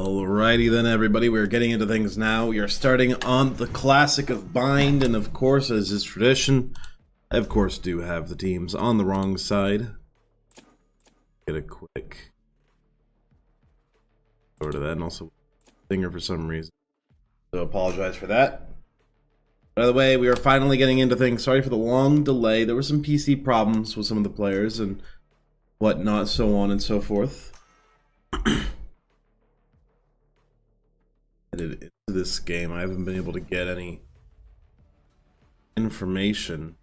Alrighty then, everybody, we're getting into things now. We are starting on the classic of Bind, and of course, as is tradition, I of course do have the teams on the wrong side. Get a quick over to that, and also Stinger for some reason. So apologize for that. By the way, we are finally getting into things. Sorry for the long delay. There were some PC problems with some of the players and whatnot, so on and so forth. Into this game, I haven't been able to get any information.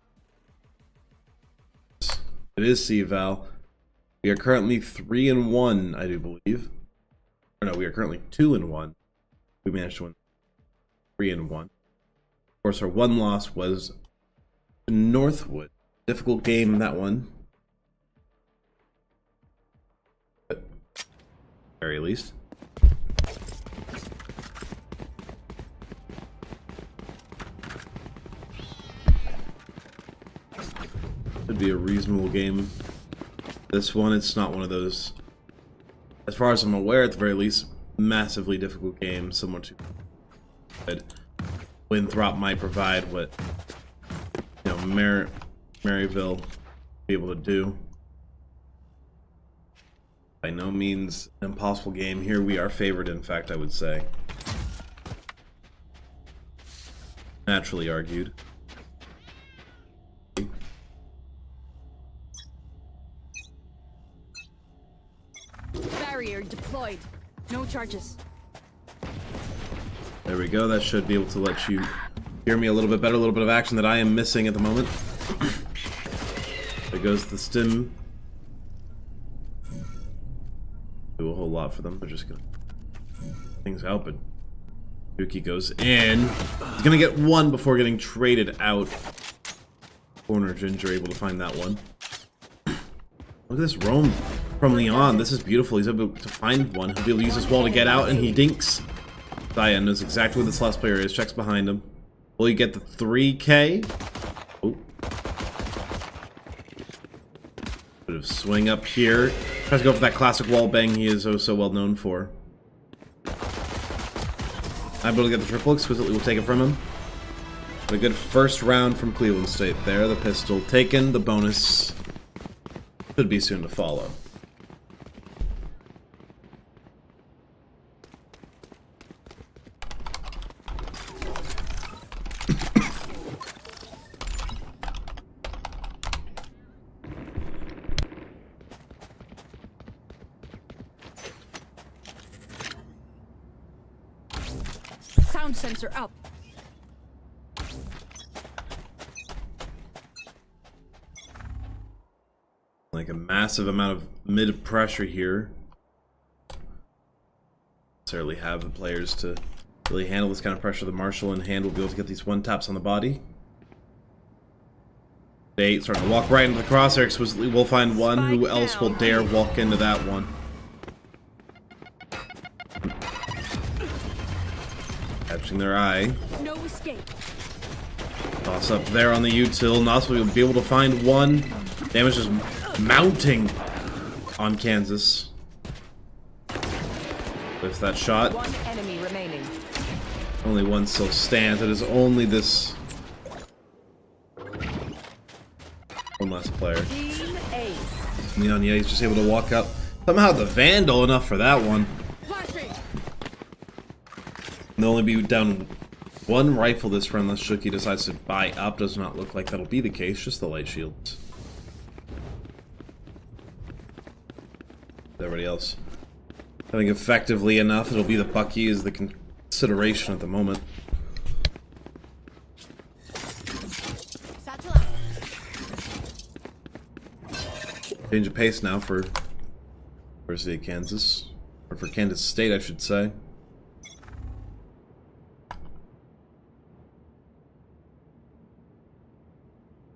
It is CVAL. We are currently 3-1, I do believe. Or no, we are currently 2-1. We managed to win 3-1. Of course, our one loss was Northwood. Difficult game, that one. But, at the very least. Should be a reasonable game. This one, it's not one of those, as far as I'm aware, at the very least, massively difficult game, similar to Winthrop might provide what, you know, Maryville be able to do. By no means an impossible game. Here we are favored, in fact, I would say. Naturally argued. Barrier deployed. No charges. There we go. That should be able to let you hear me a little bit better. A little bit of action that I am missing at the moment. There goes the stim. Do a whole lot for them. They're just gonna things out, but Yuki goes in. He's gonna get one before getting traded out. Corner Ginger able to find that one. Look at this roam from Leon. This is beautiful. He's able to find one. He'll be able to use this wall to get out, and he dinks. Diane knows exactly where this last player is. Checks behind him. Will he get the 3K? Oh. Bit of swing up here. Tries to go for that classic wall bang he is oh so well known for. I'm able to get the triple. Exquisitely will take it from him. But a good first round from Cleveland State there. The pistol taken. The bonus should be soon to follow. Sound sensor up. Like a massive amount of mid pressure here. Necessarily have the players to really handle this kind of pressure. The Marshall in hand will be able to get these one taps on the body. 8 starting to walk right into the crosshair. Exquisitely will find one. Who else will dare walk into that one? Catching their eye. No escape. Toss up there on the util. Nos will be able to find one. Damage is mounting on Kansas. Lifts that shot. One enemy remaining. Only one still stands. It is only this one last player. Team ace. Neon, yeah, he's just able to walk up. Somehow the Vandal enough for that one. Flashing. They'll only be down one rifle this round unless Shuki decides to buy up. Does not look like that'll be the case, just the light shields. Everybody else I think effectively enough. It'll be the Bucky is the consideration at the moment. Change of pace now for University of Kansas, or for Kansas State, I should say.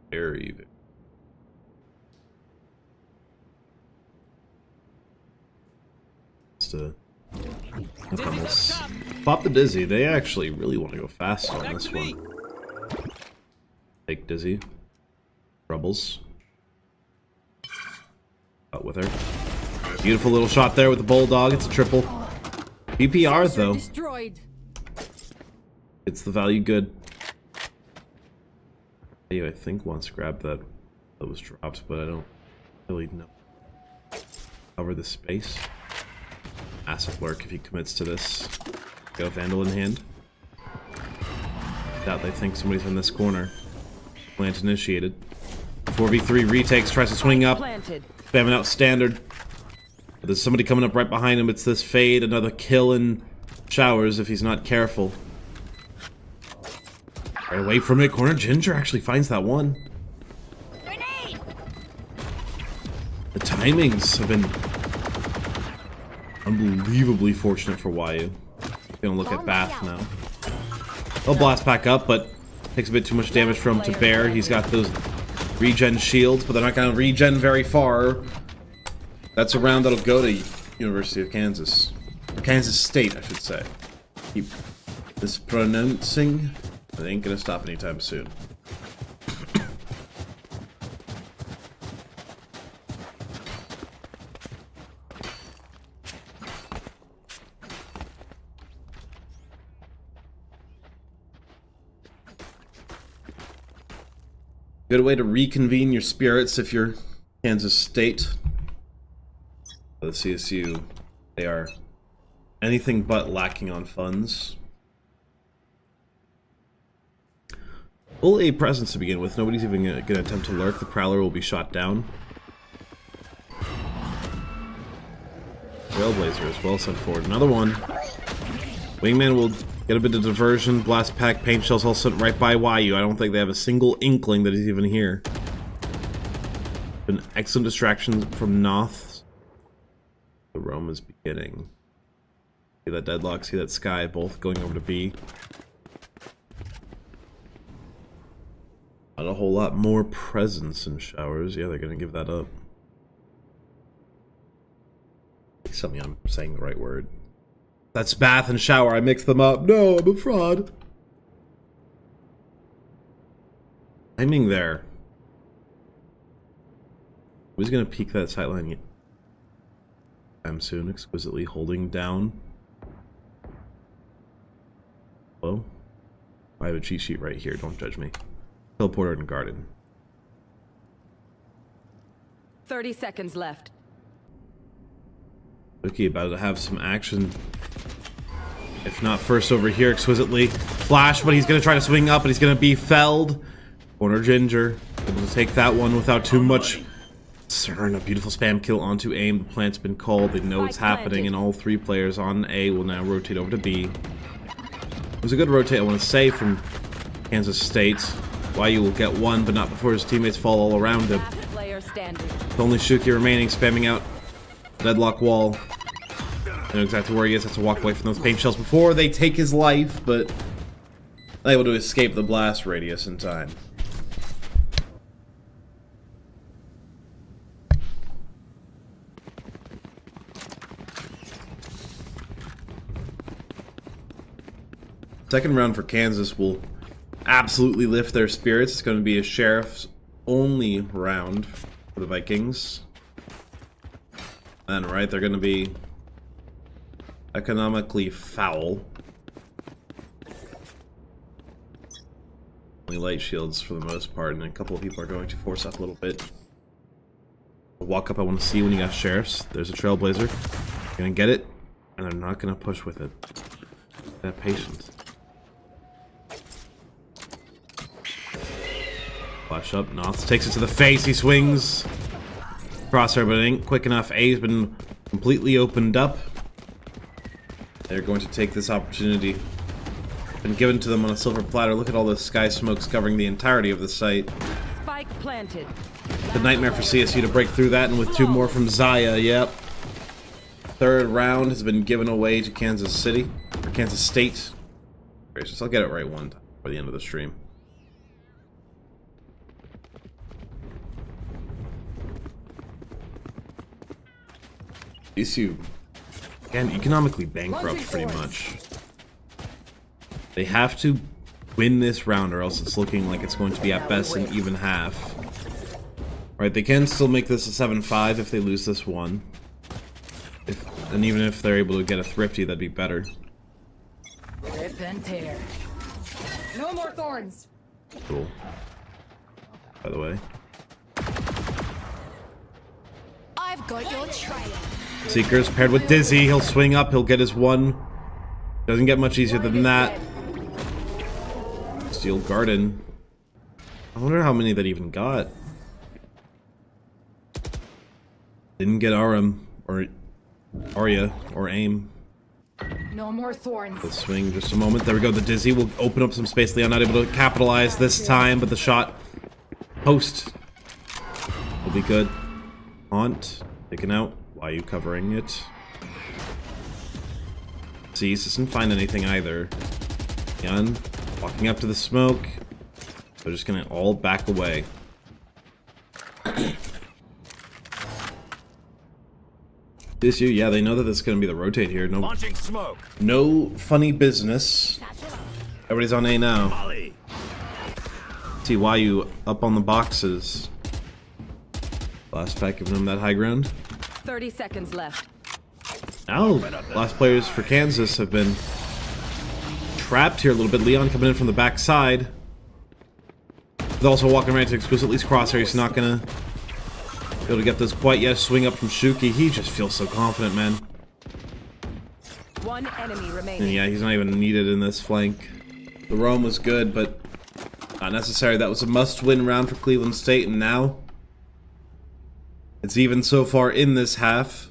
Very. To pop the Dizzy. They actually really want to go fast on this one. Take Dizzy. Rebels. Out with her. Beautiful little shot there with the Bulldog. It's a triple. PPR Sensor though. destroyed. It's the value good. Hey, I think once grabbed that was dropped, but I don't really know. Cover the space. Massive lurk if he commits to this. Go Vandal in hand. Doubt they think somebody's in this corner. Plant initiated. 4v3 retakes, tries to swing up. Planted. Spamming out standard. But there's somebody coming up right behind him. It's this fade. Another kill in showers if he's not careful. Right away from it. Corner Ginger actually finds that one. Grenade. The timings have been unbelievably fortunate for YU. Gonna look at Bath now. They'll blast back up, but takes a bit too much damage from him to bear. He's got those regen shields, but they're not gonna regen very far. That's a round that'll go to University of Kansas. Or Kansas State, I should say. Keep mispronouncing. It ain't gonna stop anytime soon. Good way to reconvene your spirits if you're Kansas State. The CSU, they are anything but lacking on funds. Full A presence to begin with. Nobody's even going to attempt to lurk. The Prowler will be shot down. Trailblazer is well sent forward. Another one. Wingman will get a bit of diversion. Blast pack, paint shells all sent right by YU. I don't think they have a single inkling that he's even here. An excellent distraction from Noth. The roam is beginning. See that deadlock, see that sky, both going over to B. Not a whole lot more presence in showers. Yeah, they're gonna give that up. Please tell me I'm saying the right word. That's bath and shower. I mixed them up. No, I'm a fraud. Timing there. Who's gonna peek that sightline yet? I'm soon, exquisitely holding down. Hello? I have a cheat sheet right here. Don't judge me. Teleporter and garden. 30 seconds left. Okay, about to have some action. If not first over here, exquisitely. Flash, but he's going to try to swing up, and he's going to be felled. Corner Ginger, able to take that one without too much concern. A beautiful spam kill onto aim. The plant's been called. They know it's happening, and all three players on A will now rotate over to B. It was a good rotate, I want to say, from Kansas State. YU will get one, but not before his teammates fall all around him. It's only Shuki remaining, spamming out deadlock wall. I know exactly where he is. Has to walk away from those paint shells before they take his life, but able to escape the blast radius in time. Second round for Kansas will absolutely lift their spirits. It's going to be a sheriff's only round for the Vikings. And right, they're going to be economically foul. Only light shields for the most part, and a couple of people are going to force up a little bit. The walk up I want to see when you got sheriffs. There's a trailblazer. Gonna get it, and they're not gonna push with it. That patience. Flash up, Noth takes it to the face, he swings. Crosshair, but it ain't quick enough. A's been completely opened up. They're going to take this opportunity. Been given to them on a silver platter. Look at all the sky smokes covering the entirety of the site. Spike planted. The nightmare for CSU to break through that, and with two more from Zaya, yep. Third round has been given away to Kansas City, or Kansas State. Gracious, I'll get it right one time by the end of the stream. CSU, again, economically bankrupt pretty much. They have to win this round or else it's looking like it's going to be at best an even half. Right, they can still make this a 7-5 if they lose this one. If And even if they're able to get a thrifty, that'd be better. Rip and tear. No more thorns. Cool. By the way. I've got your trail. Seekers paired with Dizzy. He'll swing up. He'll get his one. Doesn't get much easier than that. Steel Garden. I wonder how many that even got. Didn't get Aram or Arya or Aim. No more thorns. Let's swing just a moment. There we go. The Dizzy will open up some space. Leon not able to capitalize this time, but the shot post will be good. Haunt taken out. Why are you covering it? Cease doesn't find anything either. Leon walking up to the smoke. They're just gonna all back away. CSU, yeah, they know that this is gonna be the rotate here. No, Launching smoke. no funny business. Everybody's on A now. Molly. See why you up on the boxes. Last pack giving them that high ground. 30 seconds left. Now, last players for Kansas have been trapped here a little bit. Leon coming in from the back side. He's also walking right to Exquisitely's crosshair. He's not gonna be able to get this quite yet. Swing up from Shuki. He just feels so confident, man. One enemy remaining. And yeah, he's not even needed in this flank. The roam was good, but not necessary. That was a must-win round for Cleveland State, and now it's even so far in this half.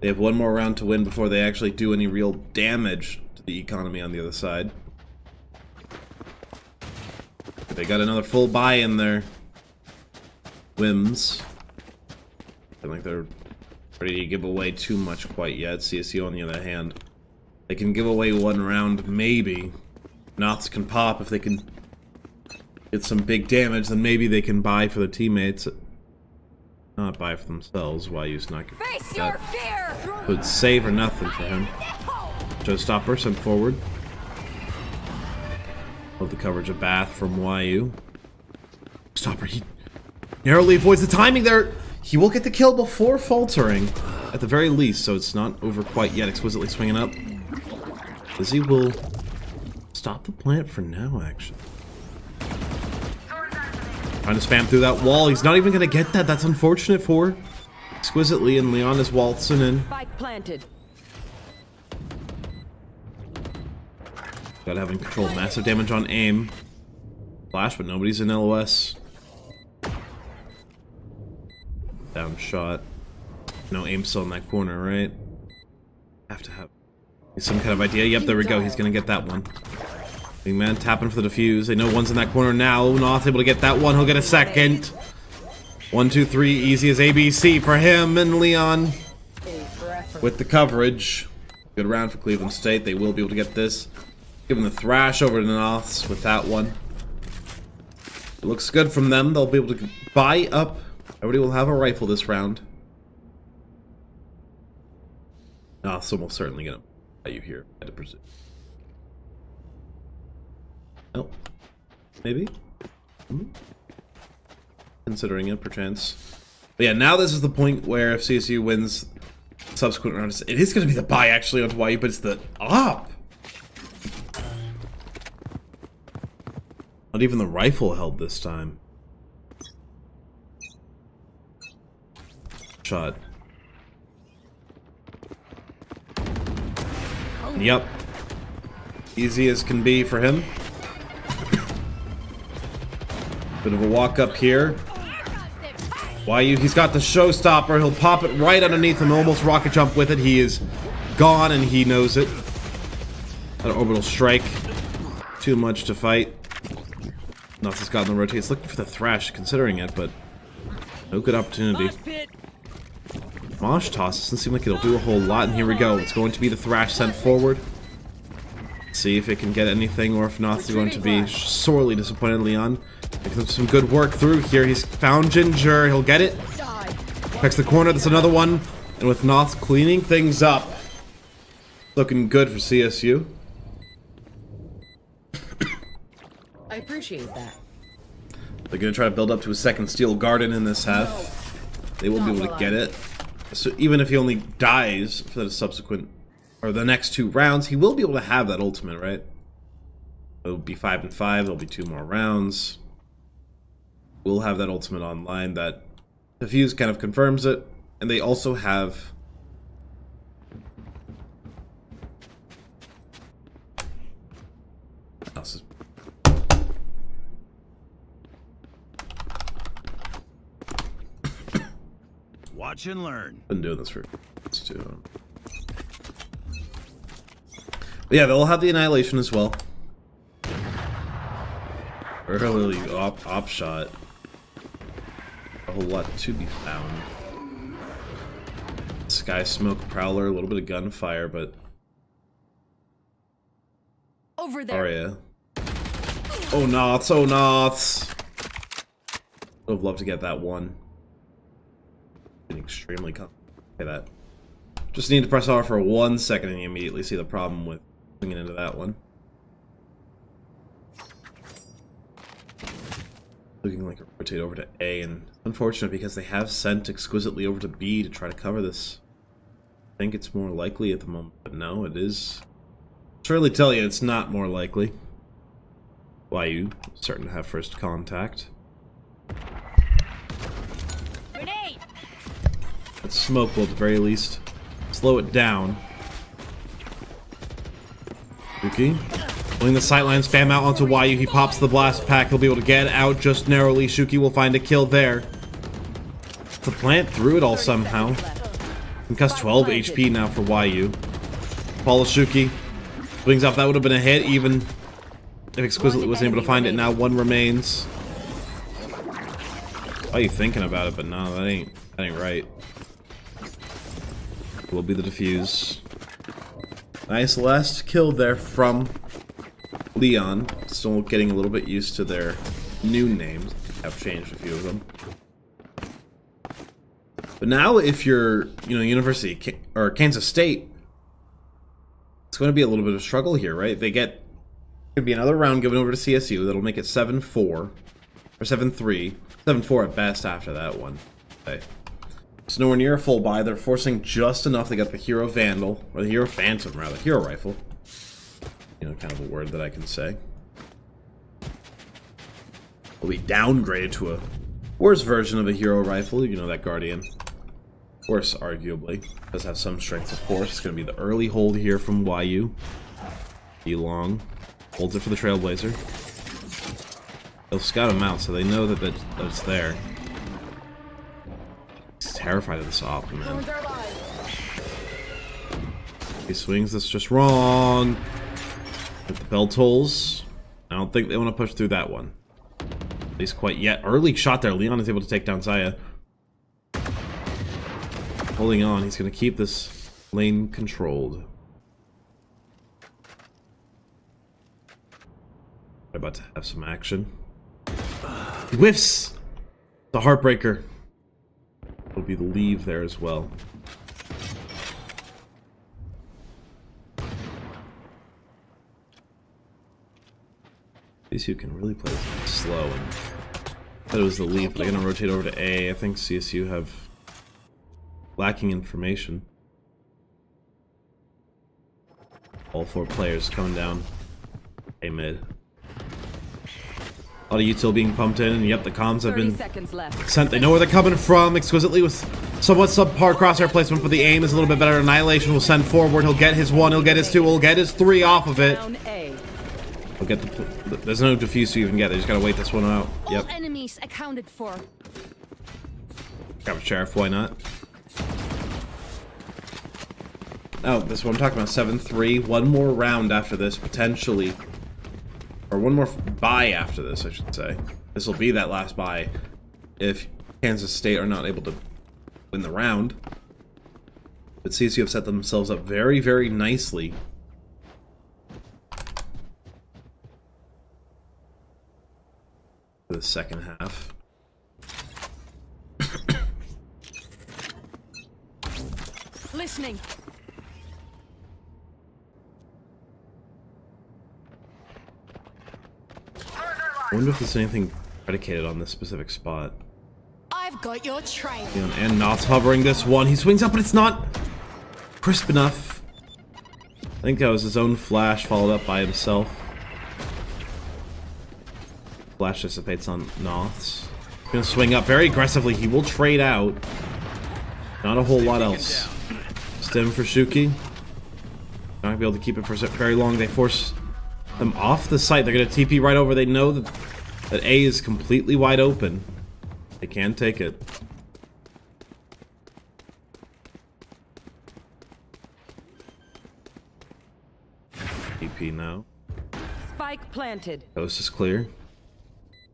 They have one more round to win before they actually do any real damage to the economy on the other side. They got another full buy in there. Whims. I don't think they're ready to give away too much quite yet. CSU, on the other hand, they can give away one round, maybe. Knots can pop if they can get some big damage, then maybe they can buy for their teammates. Not buy for themselves. YU's not gonna Face do your that. fear. Would save or nothing for him. Showstopper sent forward. Love the coverage of Bath from YU. Stopper, he narrowly avoids the timing there. He will get the kill before faltering, at the very least, so it's not over quite yet. Exquisitely swinging up. Lizzie will stop the plant for now, actually. Trying to spam through that wall. He's not even going to get that. That's unfortunate for Exquisitely, and Leon is waltzing in. Spike planted. Got having control. Massive damage on aim. Flash, but nobody's in LOS. Down shot. No aim still in that corner, right? Have to have some kind of idea. Yep, there we go. He's gonna get that one. Big man tapping for the defuse. They know one's in that corner now. Not able to get that one. He'll get a second. 1, 2, 3. Easy as ABC for him and Leon with the coverage. Good round for Cleveland State. They will be able to get this. Giving the thrash over to Noths with that one. It looks good from them. They'll be able to buy up. Everybody will have a rifle this round. Noths almost certainly gonna buy you here, I had to presume. Oh, maybe? Considering it, perchance. But yeah, now this is the point where if CSU wins subsequent rounds, it is going to be the buy actually onto YU, but it's the op. Not even the rifle held this time. Shot. Yep. Easy as can be for him. Bit of a walk up here. YU, he's got the showstopper. He'll pop it right underneath him, almost rocket jump with it. He is gone and he knows it. An orbital strike. Too much to fight. Nuts has gotten the rotate. He's looking for the thrash, considering it, but no good opportunity. Mosh toss doesn't seem like it'll do a whole lot, and here we go. It's going to be the thrash sent forward. See if it can get anything, or if not, it's going to be sorely disappointed. Leon making some good work through here. He's found Ginger. He'll get it. Picks the corner. That's another one. And with Noth cleaning things up. Looking good for CSU. I appreciate that. They're going to try to build up to a second Steel Garden in this half. They will be able to get it. So even if he only dies for the subsequent, or the next 2 rounds, he will be able to have that ultimate, right? It'll be 5 and 5, there'll be 2 more rounds. We'll have that ultimate online. That defuse kind of confirms it. And they also have... Watch and learn. Been doing this for too. But yeah, they'll have the Annihilation as well. Early op shot. A whole lot to be found. Sky Smoke Prowler, a little bit of gunfire, but Over there. Arya. Oh Noths, oh Noths. Would have loved to get that one. Been extremely okay, that. Just need to press R for 1 second and you immediately see the problem with swinging into that one. Looking like a rotate over to A, and unfortunate because they have sent exquisitely over to B to try to cover this. I think it's more likely at the moment, but no, it is. I'll surely tell you it's not more likely. Why you starting to have first contact. Grenade. That smoke will at the very least slow it down. Yuki. Pulling the sightlines, spam out onto YU. He pops the blast pack. He'll be able to get out just narrowly. Shuki will find a kill there. The plant through it all somehow. Concuss 12 HP now for YU. Follow Shuki. Swings off. That would have been a hit, even if Exquisitely wasn't able to find it. Now 1 remains. Why are you thinking about it? But no, that ain't right. Will be the defuse. Nice last kill there from Leon. Still getting a little bit used to their new names. Have changed a few of them. But now if you're, University or Kansas State, it's going to be a little bit of a struggle here, right? Could be another round given over to CSU that'll make it 7-4 or 7-3, 7-4 at best after that one. Okay. It's nowhere near a full buy. They're forcing just enough. They got the Hero Vandal, or the Hero Phantom rather, Hero Rifle. Kind of a word that I can say. Will be downgraded to a worse version of a Hero Rifle. That Guardian. Worse, arguably. Does have some strength, of course. It's going to be the early hold here from YU. Long holds it for the Trailblazer. They'll scout him out, so they know that it's there. He's terrified of this op, man. He swings this just wrong. If the bell tolls, I don't think they want to push through that one. At least quite yet. Early shot there. Leon is able to take down Zaya. Holding on. He's going to keep this lane controlled. They're about to have some action. He whiffs! The Heartbreaker. It'll be the leave there as well. CSU can really play this slow, and that was the leave. They're gonna rotate over to A. I think CSU have lacking information. All 4 players coming down A mid. A lot of util being pumped in, and yep, the comms have been sent. They know where they're coming from. Exquisitely with somewhat subpar crosshair placement for the aim is a little bit better. Annihilation will send forward. He'll get his 1, he'll get his 2, he'll get his 3 off of it. We'll get there's no defuse to even get. They just gotta wait this one out. Yep. All enemies accounted for. Grab a sheriff, why not? Oh, this is what I'm talking about. 7-3. 1 more round after this, potentially. Or 1 more buy after this, I should say. This will be that last buy if Kansas State are not able to win the round. But CSU have set themselves up very, very nicely. For the second half. Listening. I wonder if there's anything predicated on this specific spot. I've I've got your trail. And Knott's hovering this one. He swings up, but it's not crisp enough. I think that was his own flash followed up by himself. Flash dissipates on Knott's. Gonna swing up very aggressively. He will trade out. Not a whole lot else. Stim for Shuki. Not gonna be able to keep it for very long. They force them off the site. They're gonna TP right over. They know that A is completely wide open. They can take it. TP now. Spike planted. Coast is clear.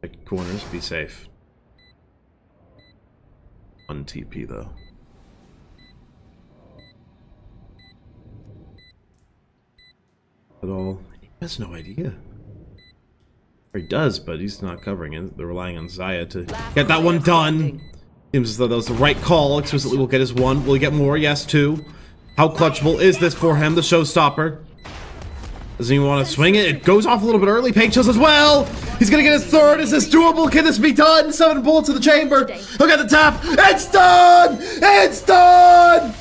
Check corners. Be safe. One TP though. At all. He has no idea. Or he does, but he's not covering it. They're relying on Zaya to get that one done. Seems as though that was the right call. Exquisitely will get his one. Will he get more? Yes, two. How clutchable is this for him? The showstopper. Doesn't even want to swing it. It goes off a little bit early. Page chills as well. He's gonna get his third. Is this doable? Can this be done? 7 bullets to the chamber. Look at the tap. It's done! It's done!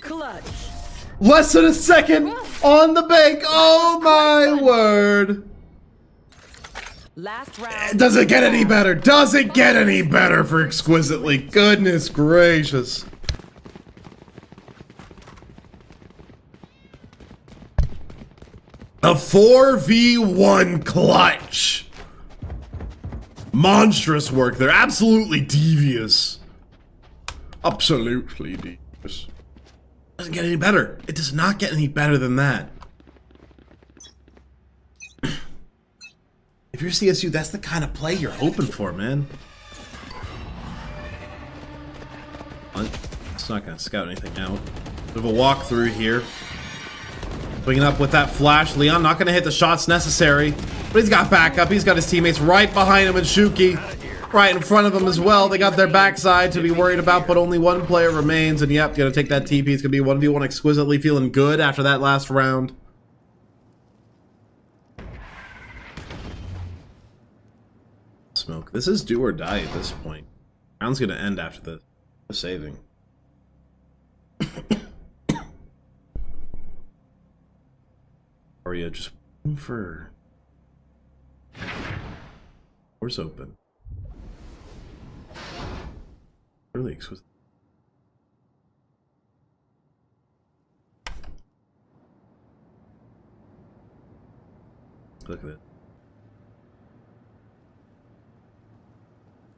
Clutch. Less than a second on the bank. Oh my word. Last round. Does it get any better? Does it get any better for Exquisitely? Goodness gracious. A 4v1 clutch. Monstrous work. They're absolutely devious. Absolutely devious. Doesn't get any better. It does not get any better than that. If you're CSU, that's the kind of play you're hoping for, man. It's not going to scout anything out. Bit of a walkthrough here. Swinging up with that flash. Leon not going to hit the shots necessary, but he's got backup. He's got his teammates right behind him and Shuki right in front of him as well. They got their backside to be worried about, but only one player remains. And yep, going to take that TP. It's going to be 1v1 Exquisitely, feeling good after that last round. Smoke. This is do or die at this point. Round's going to end after the saving. Or you just waiting for doors open. Really exquisite. Look at it.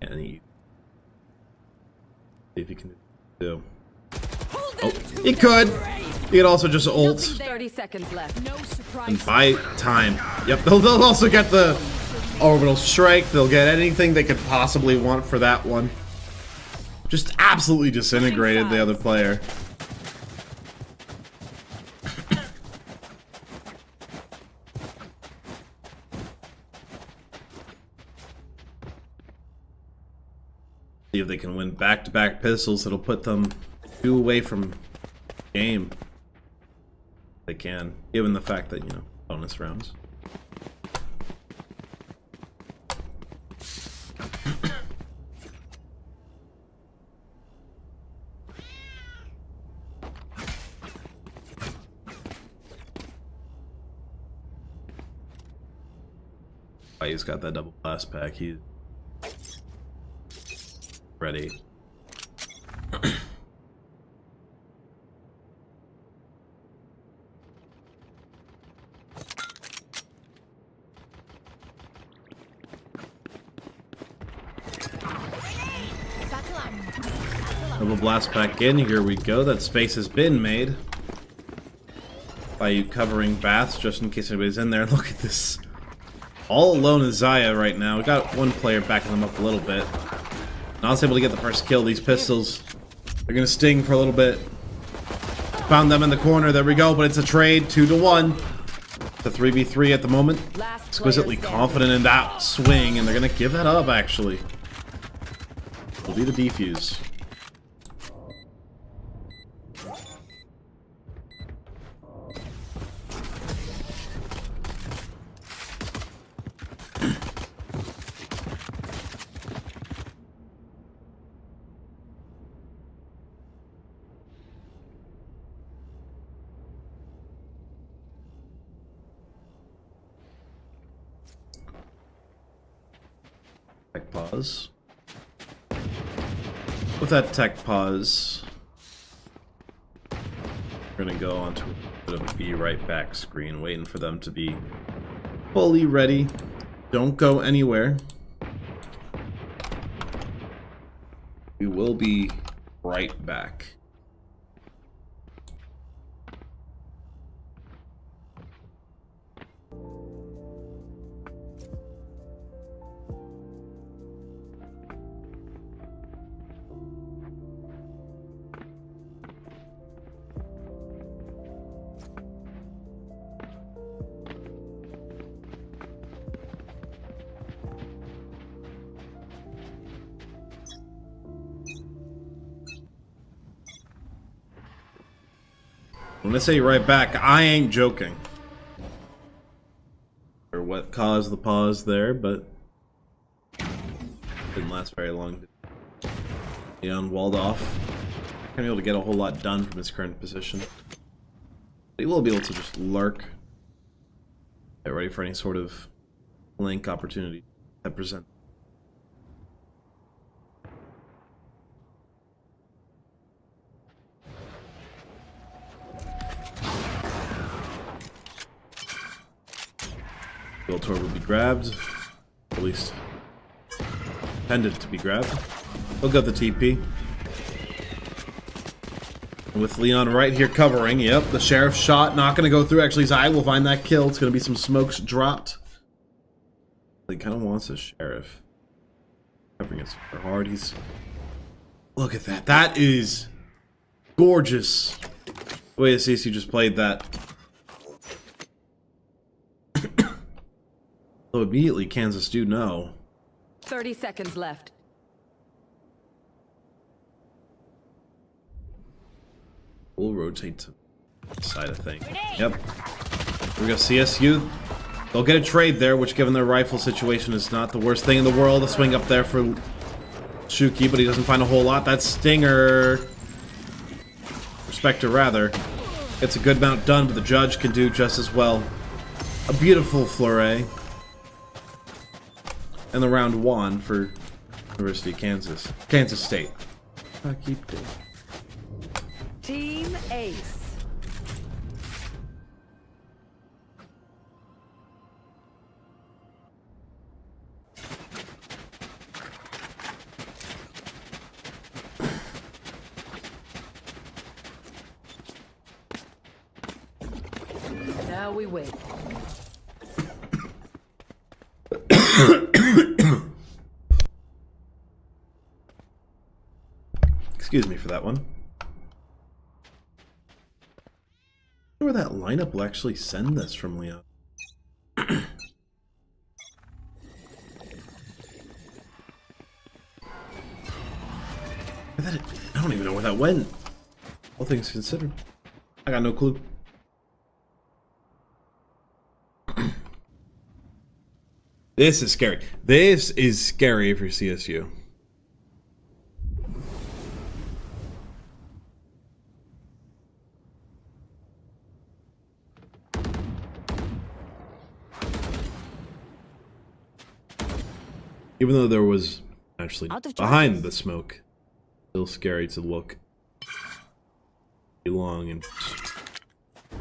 And he see if he can do. Oh, he could. He could also just ult 30 seconds left. No surprise. and buy time. Yep, they'll also get the orbital strike. They'll get anything they could possibly want for that one. Just absolutely disintegrated the other player. See if they can win back-to-back pistols. It'll put them 2 away from game. They can, given the fact that, you know, bonus rounds. Oh, he's got that double blast pack. He's ready. Double blast back in. Here we go. That space has been made by you covering baths just in case anybody's in there. Look at this. All alone is Zaya right now. We got one player backing them up a little bit. Not able to get the first kill. These pistols, they're gonna sting for a little bit. Found them in the corner. There we go. But it's a trade. 2-1. It's a 3v3 at the moment. Exquisitely confident in that swing, and they're gonna give that up. Actually, will be the defuse. Tech pause. With that tech pause, we're gonna go onto a bit of a be right back screen, waiting for them to be fully ready. Don't go anywhere. We will be right back. When I say right back, I ain't joking. Or what caused the pause there, but didn't last very long. Leon walled off. Not gonna be able to get a whole lot done from his current position. But he will be able to just lurk. Get ready for any sort of flank opportunity that presents. Gold will be grabbed, at least intended to be grabbed. He'll get the TP. And with Leon right here covering, yep, the sheriff shot not going to go through. Actually, his eye will find that kill. It's going to be some smokes dropped. He kind of wants a sheriff. Covering it super hard. He's... Look at that. That is gorgeous. The way the CSU just played that. So immediately Kansas do know. 30 seconds left. We'll rotate to the side of things. Yep. We go CSU. They'll get a trade there, which given their rifle situation is not the worst thing in the world. A swing up there for Shuki, but he doesn't find a whole lot. That Stinger, Respector rather, gets a good amount done, but the judge can do just as well. A beautiful flurry. And the round one for University of Kansas State. Keep going. Team Ace. Now we wait. Excuse me for that one. I wonder where that lineup will actually send this from, Leon. I don't even know where that went. All things considered. I got no clue. This is scary. This is scary if you're CSU. Even though there was actually behind the smoke, still scary to look long and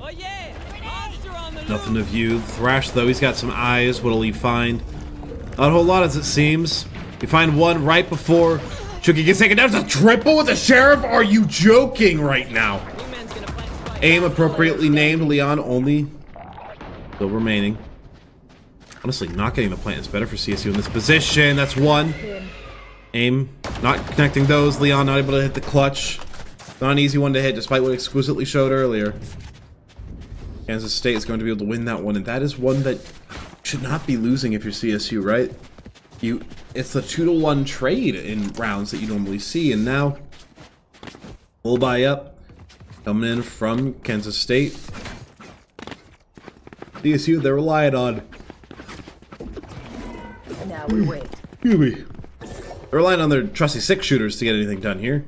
Oh yeah! Monster on the nothing to view. Thrash though, he's got some eyes. What'll he find? Not a whole lot as it seems. You find one right before Chucky gets taken down. It's a triple with the sheriff? Are you joking right now? Aim appropriately named. Leon only still remaining. Honestly, not getting the plant is better for CSU in this position. That's one. Aim, not connecting those. Leon not able to hit the clutch. Not an easy one to hit, despite what exquisitely showed earlier. Kansas State is going to be able to win that one, and that is one that should not be losing if you're CSU, right? It's the 2-to-1 trade in rounds that you normally see, and now we'll buy up. Coming in from Kansas State. CSU, they're relying on. Now we wait. Excuse me. They're relying on their trusty 6 shooters to get anything done here.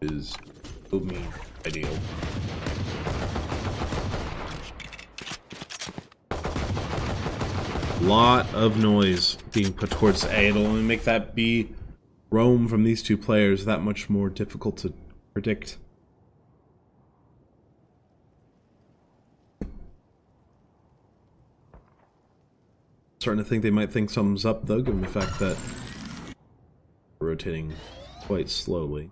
Is me ideal. lot of noise being put towards A. It'll only make that B roam from these two players that much more difficult to predict. Starting to think they might think something's up though, given the fact that we're rotating quite slowly.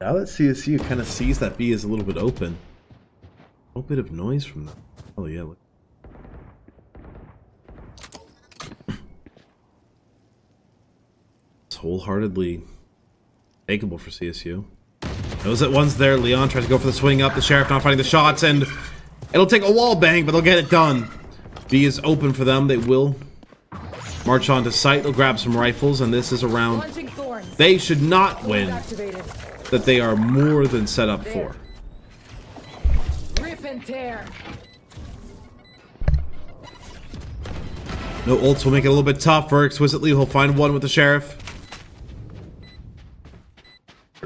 Now that CSU kind of sees that B is a little bit open. A little bit of noise from them. Oh yeah, look. It's wholeheartedly takeable for CSU. Knows that one's there. Leon tries to go for the swing up. The Sheriff not finding the shots, and it'll take a wall bang, but they'll get it done. B is open for them. They will march on to site. They'll grab some rifles, and this is a round they should not win, that they are more than set up for. Rip and tear. No ults will make it a little bit tougher. Exquisitely, he'll find one with the Sheriff.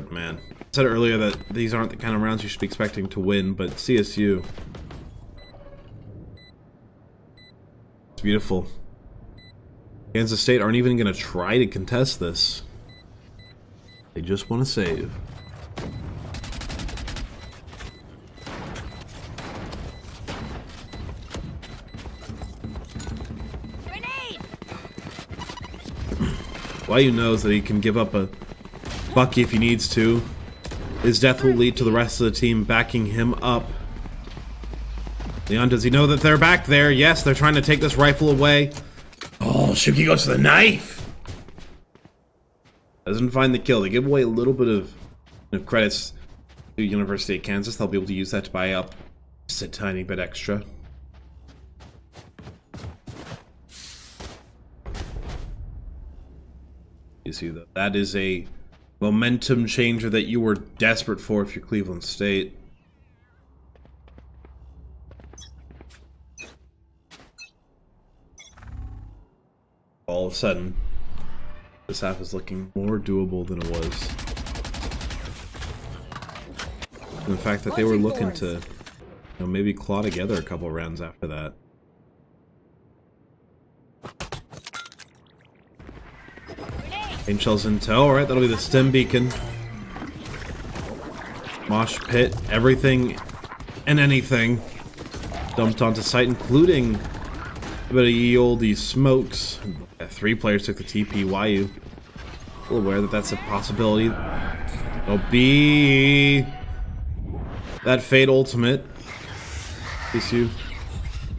Man, I said earlier that these aren't the kind of rounds you should be expecting to win, but CSU, it's beautiful. Kansas State aren't even going to try to contest this. They just want to save. Wyu knows that he can give up a Bucky if he needs to. His death will lead to the rest of the team backing him up. Leon, does he know that they're back there? Yes, they're trying to take this rifle away. Oh, Shuki goes for the knife. Doesn't find the kill. They give away a little bit of credits to University of Kansas. They'll be able to use that to buy up just a tiny bit extra. You see that? That is a momentum changer that you were desperate for if you're Cleveland State. All of a sudden, this half is looking more doable than it was. And the fact that they were looking to, maybe claw together a couple rounds after that. Pain shells in tow. Alright, that'll be the stem beacon. Mosh pit, everything and anything dumped onto site, including a bit of ye olde smokes. 3 players took the TP. Wyu, well aware that that's a possibility. There'll be that Fade ultimate. CSU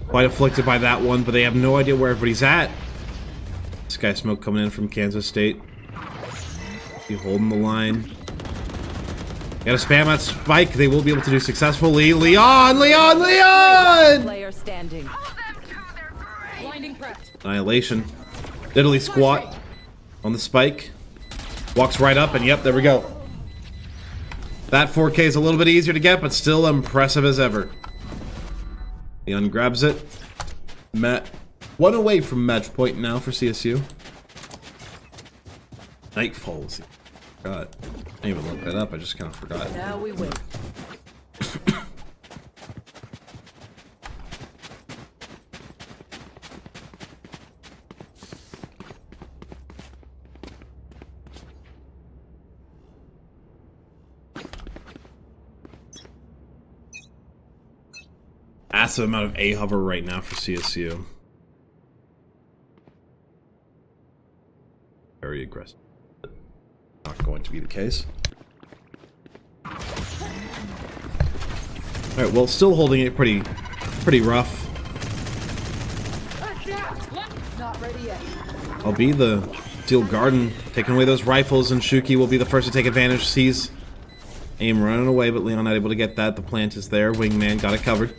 quite afflicted by that one, but they have no idea where everybody's at. Sky smoke coming in from Kansas State. He holding the line. Gotta spam that spike. They will be able to do successfully. Leon! Player standing. Blinding prep. Annihilation. Diddly squat on the spike. Walks right up, and yep, there we go. That 4K is a little bit easier to get, but still impressive as ever. Leon grabs it. Matt, one away from match point now for CSU. Nightfalls. God, I didn't even look that up. I just kind of forgot. Now we win. Massive amount of A hover right now for CSU. Very aggressive. Not going to be the case. Alright, well, still holding it pretty rough. Not ready yet. I'll be the Steel Garden, taking away those rifles, and Shuki will be the first to take advantage. Sees aim running away, but Leon not able to get that. The plant is there. Wingman got it covered.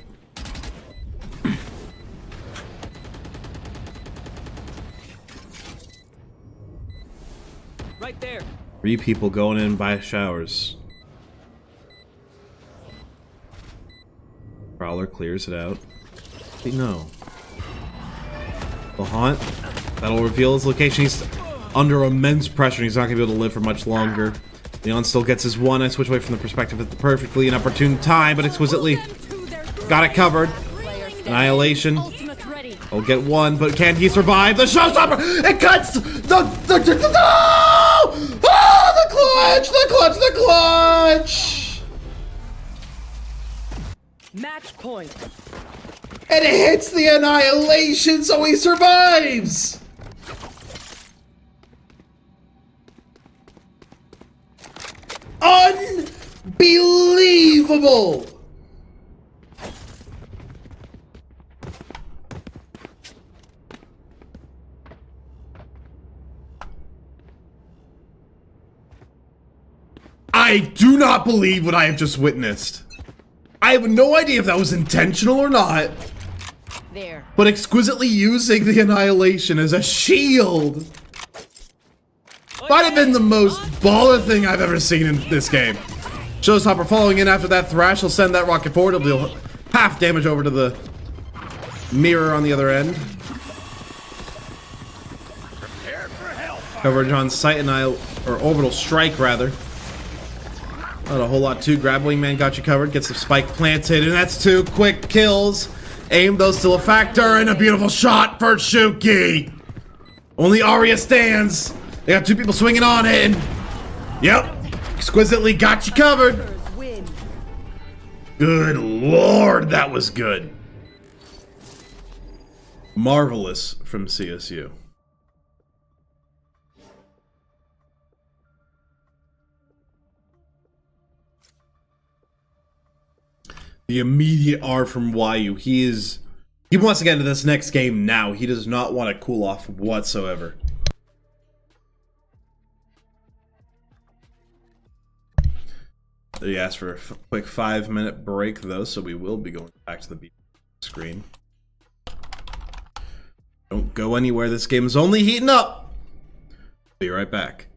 Right there. 3 people going in by showers. Prowler clears it out. No. The Haunt. That'll reveal his location. He's under immense pressure. He's not going to be able to live for much longer. Leon still gets his one. I switch away from the perspective at the perfectly inopportune time, but exquisitely got it covered. Annihilation. Ultimate ready. I'll get one, but can he survive? The showstopper! It cuts! No! Oh, the clutch! The clutch! The clutch! Match point. And it hits the annihilation, so he survives! Unbelievable! I do not believe what I have just witnessed. I have no idea if that was intentional or not, There. but exquisitely using the annihilation as a shield might have been the most baller thing I've ever seen in this game. Showstopper following in after that thrash. He'll send that rocket forward. He'll deal half damage over to the mirror on the other end. Coverage on sight or orbital strike rather. Not a whole lot to grab. Wingman got you covered. Gets the spike planted, and that's 2 quick kills. Aim though still a factor, and a beautiful shot for Shuki. Only Arya stands. They got 2 people swinging on it, and yep, exquisitely got you covered. Good lord, that was good. Marvelous from CSU. The immediate R from YU. He wants to get into this next game now. He does not want to cool off whatsoever. They asked for a quick 5-minute break though, so we will be going back to the B screen. Don't go anywhere. This game is only heating up. Be right back.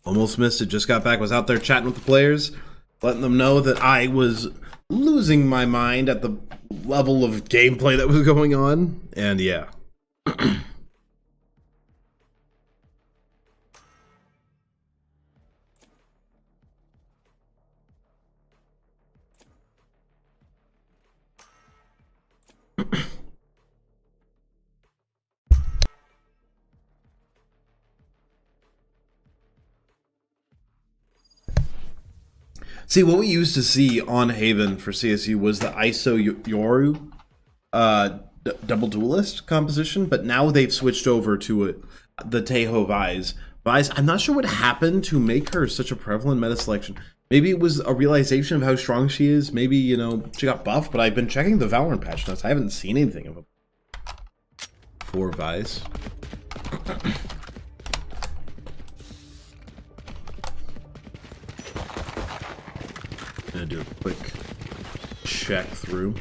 Almost missed it. Just got back. Was out there chatting with the players, letting them know that I was losing my mind at the level of gameplay that was going on. And yeah. See, what we used to see on Haven for CSU was the ISO Yoru double duelist composition, but now they've switched over to the Teho Vise. Vise, I'm not sure what happened to make her such a prevalent meta selection. Maybe it was a realization of how strong she is. Maybe, you know, she got buffed, but I've been checking the Valorant patch notes. I haven't seen anything of it for Vise. Gonna do a quick check through.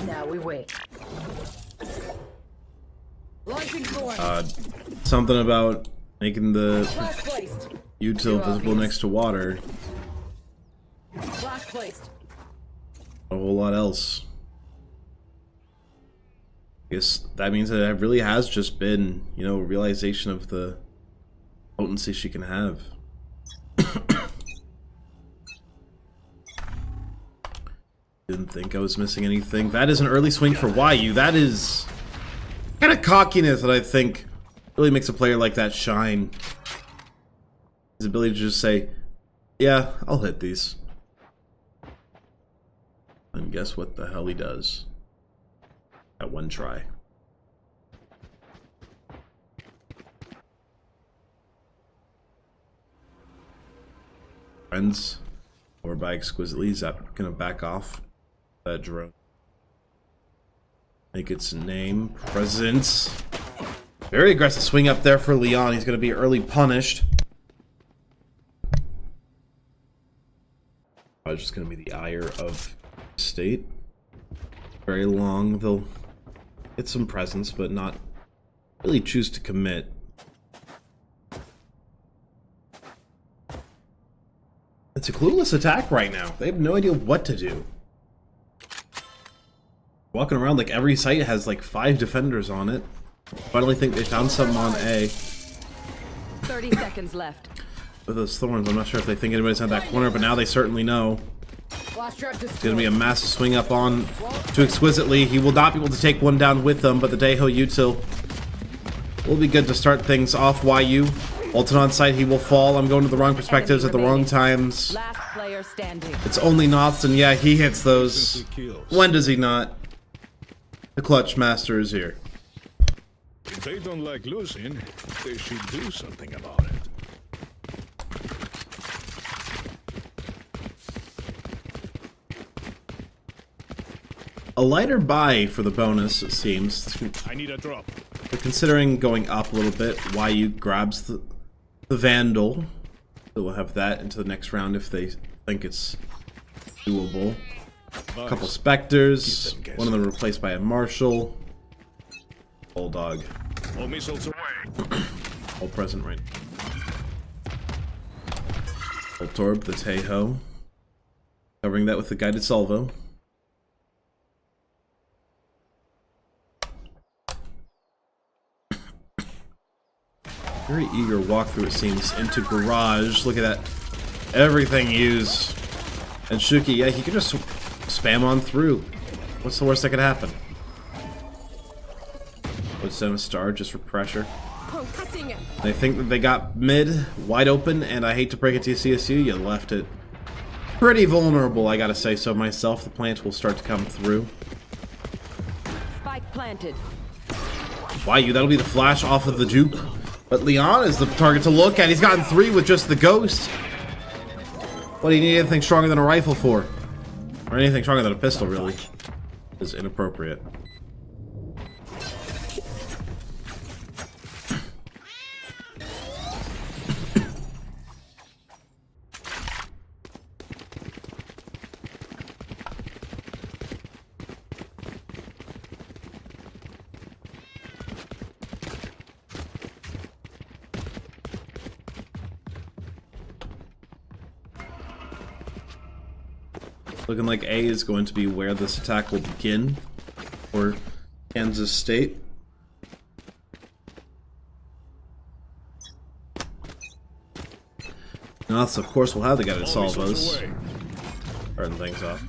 Now we wait. Launching forward. Something about making the Flash placed. util visible next to water. Flash placed. A whole lot else. I guess that means that it really has just been, you know, a realization of the potency she can have. Didn't think I was missing anything. That is an early swing for YU. That is kind of cockiness that I think really makes a player like that shine. His ability to just say, yeah, I'll hit these. And guess what the hell he does? At one try. Friends, or by exquisitely, is that gonna back off that drone? Make its name presence. Very aggressive swing up there for Leon. He's gonna be early punished. It's just gonna be the ire of state. Very long. They'll get some presence, but not really choose to commit. It's a clueless attack right now. They have no idea what to do. Walking around like every site has like 5 defenders on it. Finally think they found something on A. 30 seconds left. With those thorns, I'm not sure if they think anybody's at that corner, but now they certainly know. Flash trap It's gonna be a massive swing up on to exquisitely. He will not be able to take one down with them, but the Teho util will be good to start things off. YU. Ulted on site, he will fall. I'm going to the wrong perspectives at the wrong times. Last player standing. It's only Knots, and yeah, he hits those. When does he not? The clutch master is here. If they don't like losing, they should do something about it. A lighter buy for the bonus, it seems. I need a drop. But considering going up a little bit, YU grabs the Vandal. So we'll have that into the next round if they think it's doable. A couple Spectres, one of them replaced by a Marshal. Bulldog. All missiles away. All present right. Voltorb, the Teho. Covering that with the Guided Salvo. Very eager walkthrough, it seems, into Garage. Look at that. Everything used. And Shuki, yeah, he can just spam on through. What's the worst that could happen? Let's send a star just for pressure. They think that they got mid wide open, and I hate to break it to you, CSU, you left it pretty vulnerable, I gotta say so myself. The plant will start to come through. Spike planted. YU, that'll be the flash off of the juke. But Leon is the target to look at. He's gotten 3 with just the ghost. What do you need anything stronger than a rifle for? Or anything stronger than a pistol, really. Is inappropriate. Looking like A is going to be where this attack will begin for Kansas State. Knots, of course, will have the guy to solve those. Starting things off.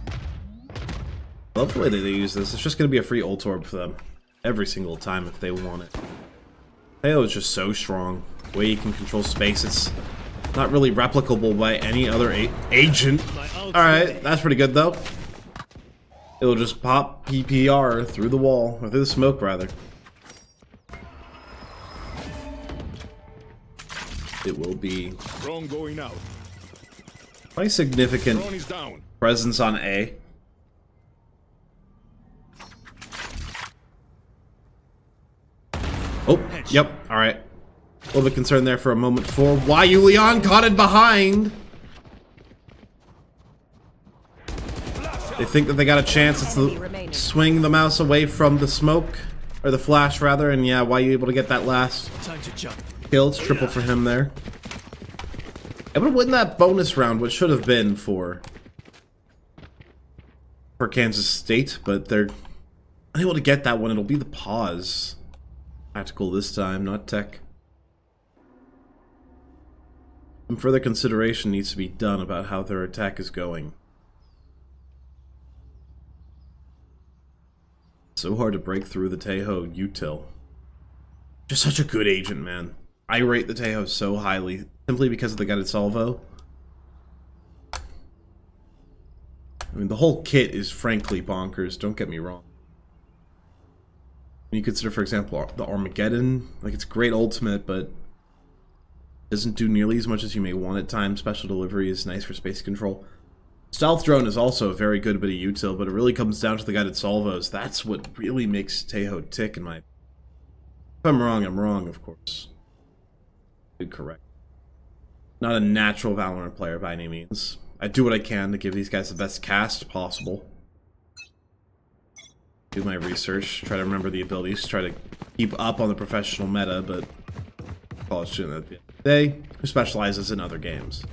I love the way that they use this. It's just going to be a free ult orb for them every single time if they want it. Teo is just so strong. The way he can control space, it's not really replicable by any other agent. Alright, that's pretty good though. It'll just pop PPR through the wall, or through the smoke rather. It will be Drone going out. quite significant Drone is down. presence on A. Oh, yep, alright. A little bit concerned there for a moment for YU Leon caught it behind. They think that they got a chance. It's the swing the mouse away from the smoke, or the flash rather, and yeah, YU able to get that last kill. It's triple for him there. Able to win that bonus round, which should have been for Kansas State, but they're unable to get that one. It'll be the pause. Tactical this time, not tech. Some further consideration needs to be done about how their attack is going. So hard to break through the Tejo util. Just such a good agent, man. I rate the Tejo so highly, simply because of the guided salvo. I mean, the whole kit is frankly bonkers, don't get me wrong. When you consider, for example, the Armageddon, like, it's great ultimate, but doesn't do nearly as much as you may want at times. Special delivery is nice for space control. Stealth drone is also a very good bit of util, but it really comes down to the guided salvos. That's what really makes Tejo tick in my... If I'm wrong, of course. Good, correct. Not a natural Valorant player by any means. I do what I can to give these guys the best cast possible. Do my research, try to remember the abilities, try to keep up on the professional meta, but college student at the end of the day who specializes in other games.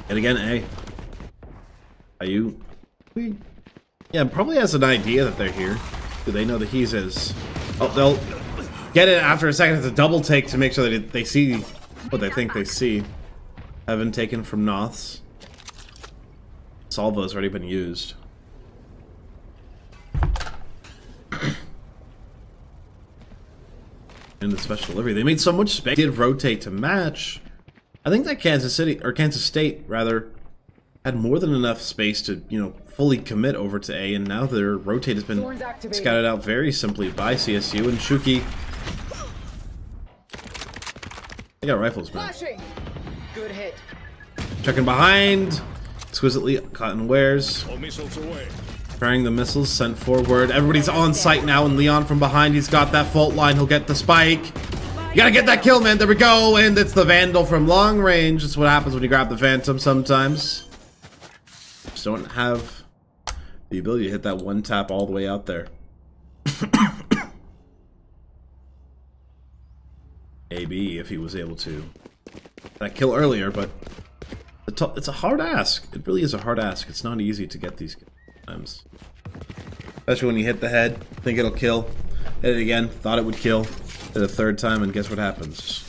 And again, A. Are you? Yeah, probably has an idea that they're here. Do they know that he's his? Oh, they'll get it after a second. It's a double take to make sure that they see what they think they see. Heaven taken from Noths. Salvo's already been used. And the special delivery. They made so much space. They did rotate to match. I think that Kansas State, rather, had more than enough space to, you know, fully commit over to A, and now their rotate has been scouted out very simply by CSU, and Shuki... They got rifles, man. Good hit. Checking behind. Exquisitely caught in wares. All missiles away. Firing the missiles, sent forward. Everybody's on site now, and Leon from behind, he's got that fault line. He'll get the spike. You gotta get that kill, man. There we go. And it's the Vandal from long range. That's what happens when you grab the Phantom sometimes. Just don't have the ability to hit that one tap all the way out there. AB, if he was able to. That kill earlier, but it's a hard ask. It really is a hard ask. It's not easy to get these times. Especially when you hit the head, think it'll kill. Hit it again, thought it would kill. Hit a third time, and guess what happens?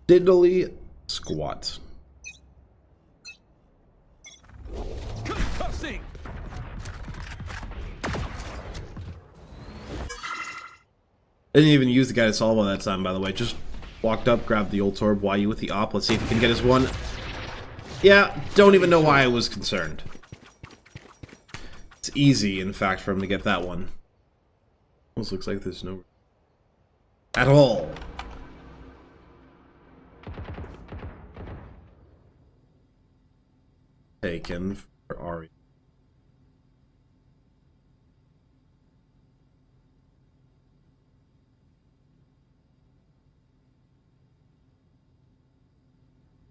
Diddly squat. Concussing. Didn't even use the guy to salvo that time, by the way. Just walked up, grabbed the ult orb. YU with the op. Let's see if he can get his one. Yeah, don't even know why I was concerned. It's easy, in fact, for him to get that one. Almost looks like there's no... at all. Taken for Ari.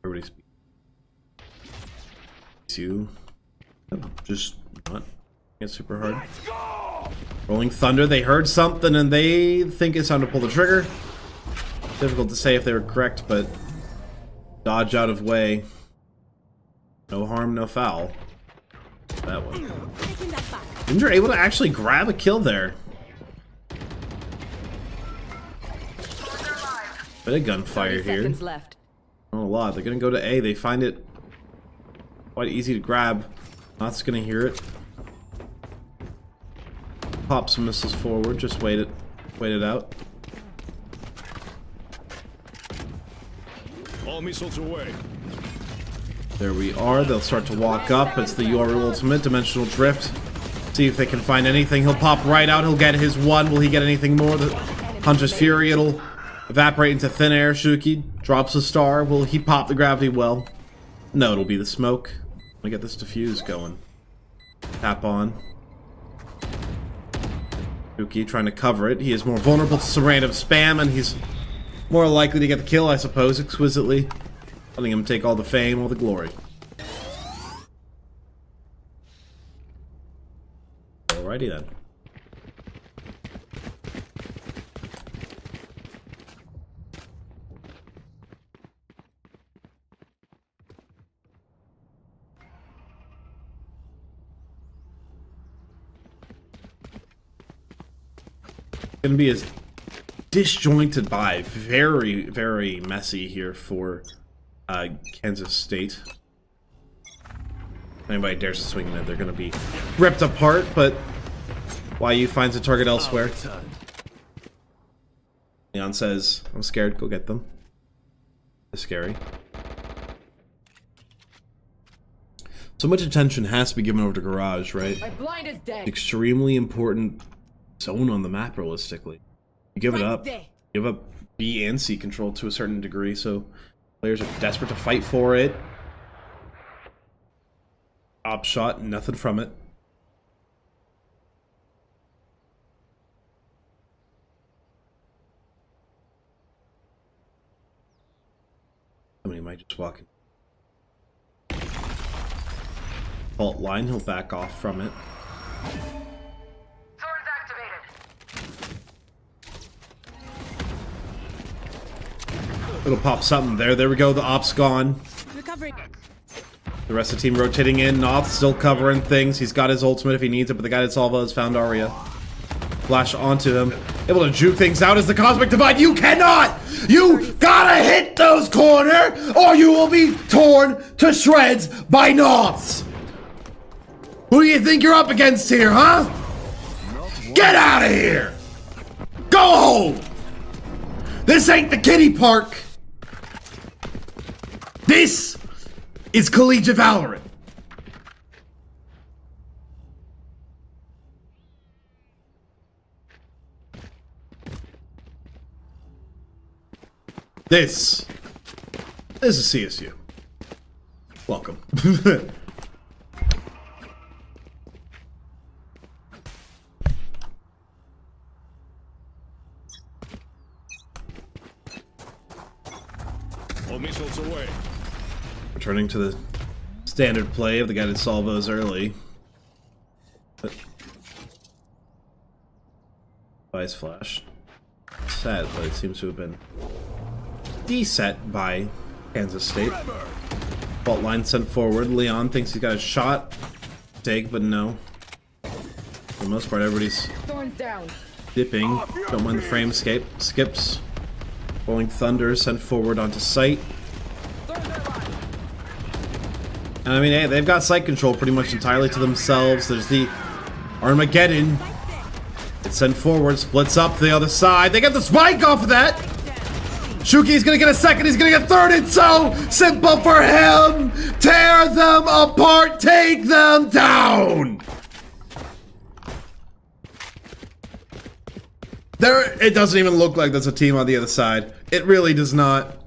Everybody's... CSU. Just not get super hard. Rolling Thunder, they heard something and they think it's time to pull the trigger. Difficult to say if they were correct, but dodge out of way. No harm, no foul. That one. Ginger able to actually grab a kill there. Bit of gunfire 30 here. seconds left. Not a lot. They're gonna go to A. They find it quite easy to grab. Not's gonna hear it. Pop some missiles forward. Just wait it out. All missiles away. There we are. They'll start to walk up. It's the Yoru ultimate, Dimensional Drift. See if they can find anything. He'll pop right out. He'll get his one. Will he get anything more? The Hunter's Fury. It'll evaporate into thin air. Shuki drops a star. Will he pop the gravity well? No, it'll be the smoke. Let me get this diffuse going. Tap on. Shuki trying to cover it. He is more vulnerable to some random spam, and he's more likely to get the kill, I suppose, exquisitely. Letting him take all the fame, all the glory. Alrighty then. Gonna be as disjointed by very, very messy here for Kansas State. If anybody dares to swing it, they're going to be ripped apart, but YU finds a target elsewhere. Leon says, I'm scared, go get them. It's scary. So much attention has to be given over to Garage, right? My blind is dead. Extremely important zone on the map, realistically. You give it up. Give up B and C control to a certain degree, so players are desperate to fight for it. Op shot, nothing from it. Somebody might just walk in. Fault line, he'll back off from it. Swords activated. It'll pop something there. There we go, the op's gone. Recovering. The rest of the team rotating in. Noth still covering things. He's got his ultimate if he needs it, but the guided salvo has found Arya. Flash onto him. Able to juke things out as the Cosmic Divide. You cannot! You gotta hit those corner, or you will be torn to shreds by Noths! Who do you think you're up against here, huh? Get out of here! Go home! This ain't the kiddie park! This is collegiate Valorant. This is CSU. Welcome. All missiles away. Returning to the standard play of the guided salvos early. Vice flash. Sad, but it seems to have been deset by Kansas State. Fault line sent forward. Leon thinks he's got a shot. Take, but no. For the most part, everybody's Thorns down. dipping. Don't mind the frame escape. Skips. Rolling Thunder sent forward onto site. And I mean, hey, they've got site control pretty much entirely to themselves. There's the Armageddon. It's sent forward, splits up to the other side. They get the spike off of that. Shuki's gonna get a second, he's gonna get third. It's so simple for him. Tear them apart, take them down. It doesn't even look like there's a team on the other side. It really does not.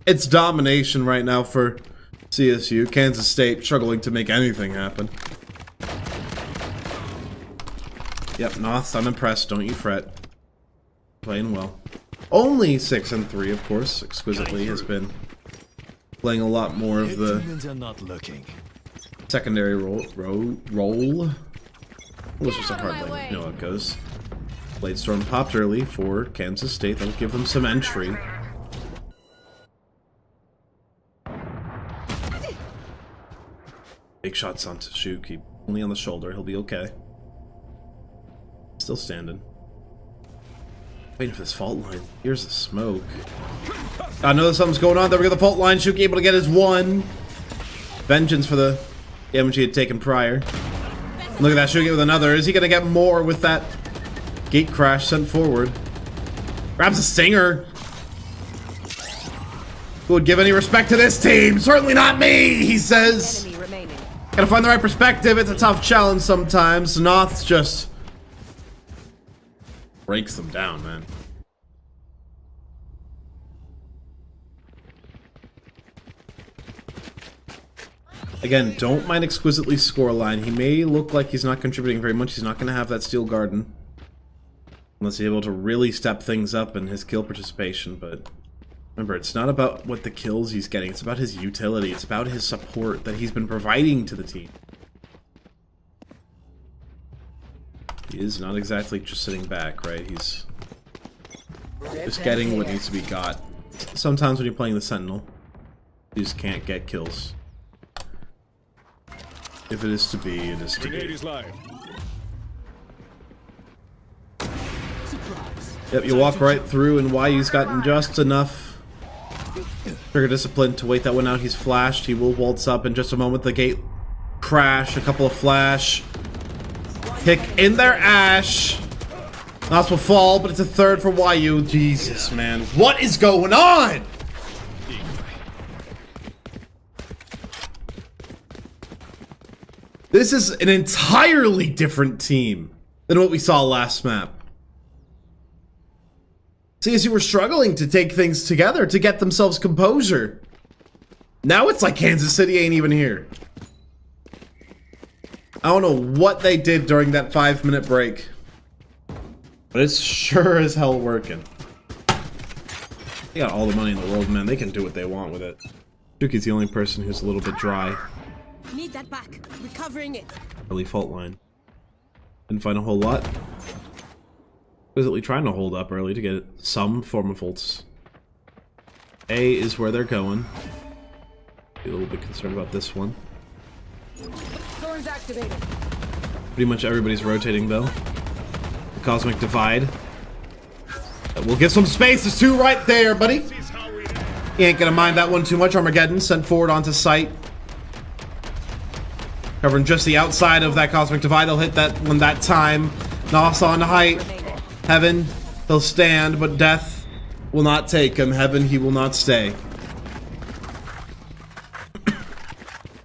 It's domination right now for CSU. Kansas State struggling to make anything happen. Yep, Noth, I'm impressed. Don't you fret. Playing well. Only 6-3, of course. Exquisitely has been playing a lot more of the Humans are not looking. Secondary roll. Let's just a hard lane. You know how it goes. Bladestorm popped early for Kansas State. That'll give them some entry. Big shots onto Shuki. Only on the shoulder. He'll be okay. Still standing. Waiting for this fault line. Here's the smoke. I know something's going on there. We got the fault line. Shuki able to get his one. Vengeance for the damage he had taken prior. Look at that. Shuki with another. Is he going to get more with that gate crash sent forward? Grabs a stinger. Who would give any respect to this team? Certainly not me, he says. Enemy remaining. Gotta find the right perspective. It's a tough challenge sometimes. Noth just breaks them down, man. Again, don't mind Exquisitely scoreline. He may look like he's not contributing very much. He's not going to have that Steel Garden. Unless he's able to really step things up in his kill participation. But remember, it's not about what the kills he's getting. It's about his utility. It's about his support that he's been providing to the team. He is not exactly just sitting back, right? He's just getting what needs to be got. Sometimes when you're playing the Sentinel, you just can't get kills. If it is to be, it is to be. Yep, you walk right through, and YU's gotten just enough trigger discipline to wait that one out. He's flashed. He will waltz up in just a moment. The gate crash, a couple of flash. Kick in there, Ash. Nos will fall, but it's a third for YU. Jesus, man. What is going on? This is an entirely different team than what we saw last map. CSU were struggling to take things together, to get themselves composure. Now it's like Kansas City ain't even here. I don't know what they did during that 5-minute break, but it's sure as hell working. They got all the money in the world, man. They can do what they want with it. Shuki's the only person who's a little bit dry. Need that back. Recovering it. Early fault line. Didn't find a whole lot. Basically trying to hold up early to get some form of ults. A is where they're going. Be a little bit concerned about this one. Doors activated. Pretty much everybody's rotating though. The Cosmic Divide. We'll get some space. There's two right there, buddy. He ain't gonna mind that one too much. Armageddon sent forward onto site. Covering just the outside of that Cosmic Divide. They'll hit that one that time. Nos on height. Heaven, they'll stand, but Death will not take him. Heaven, he will not stay.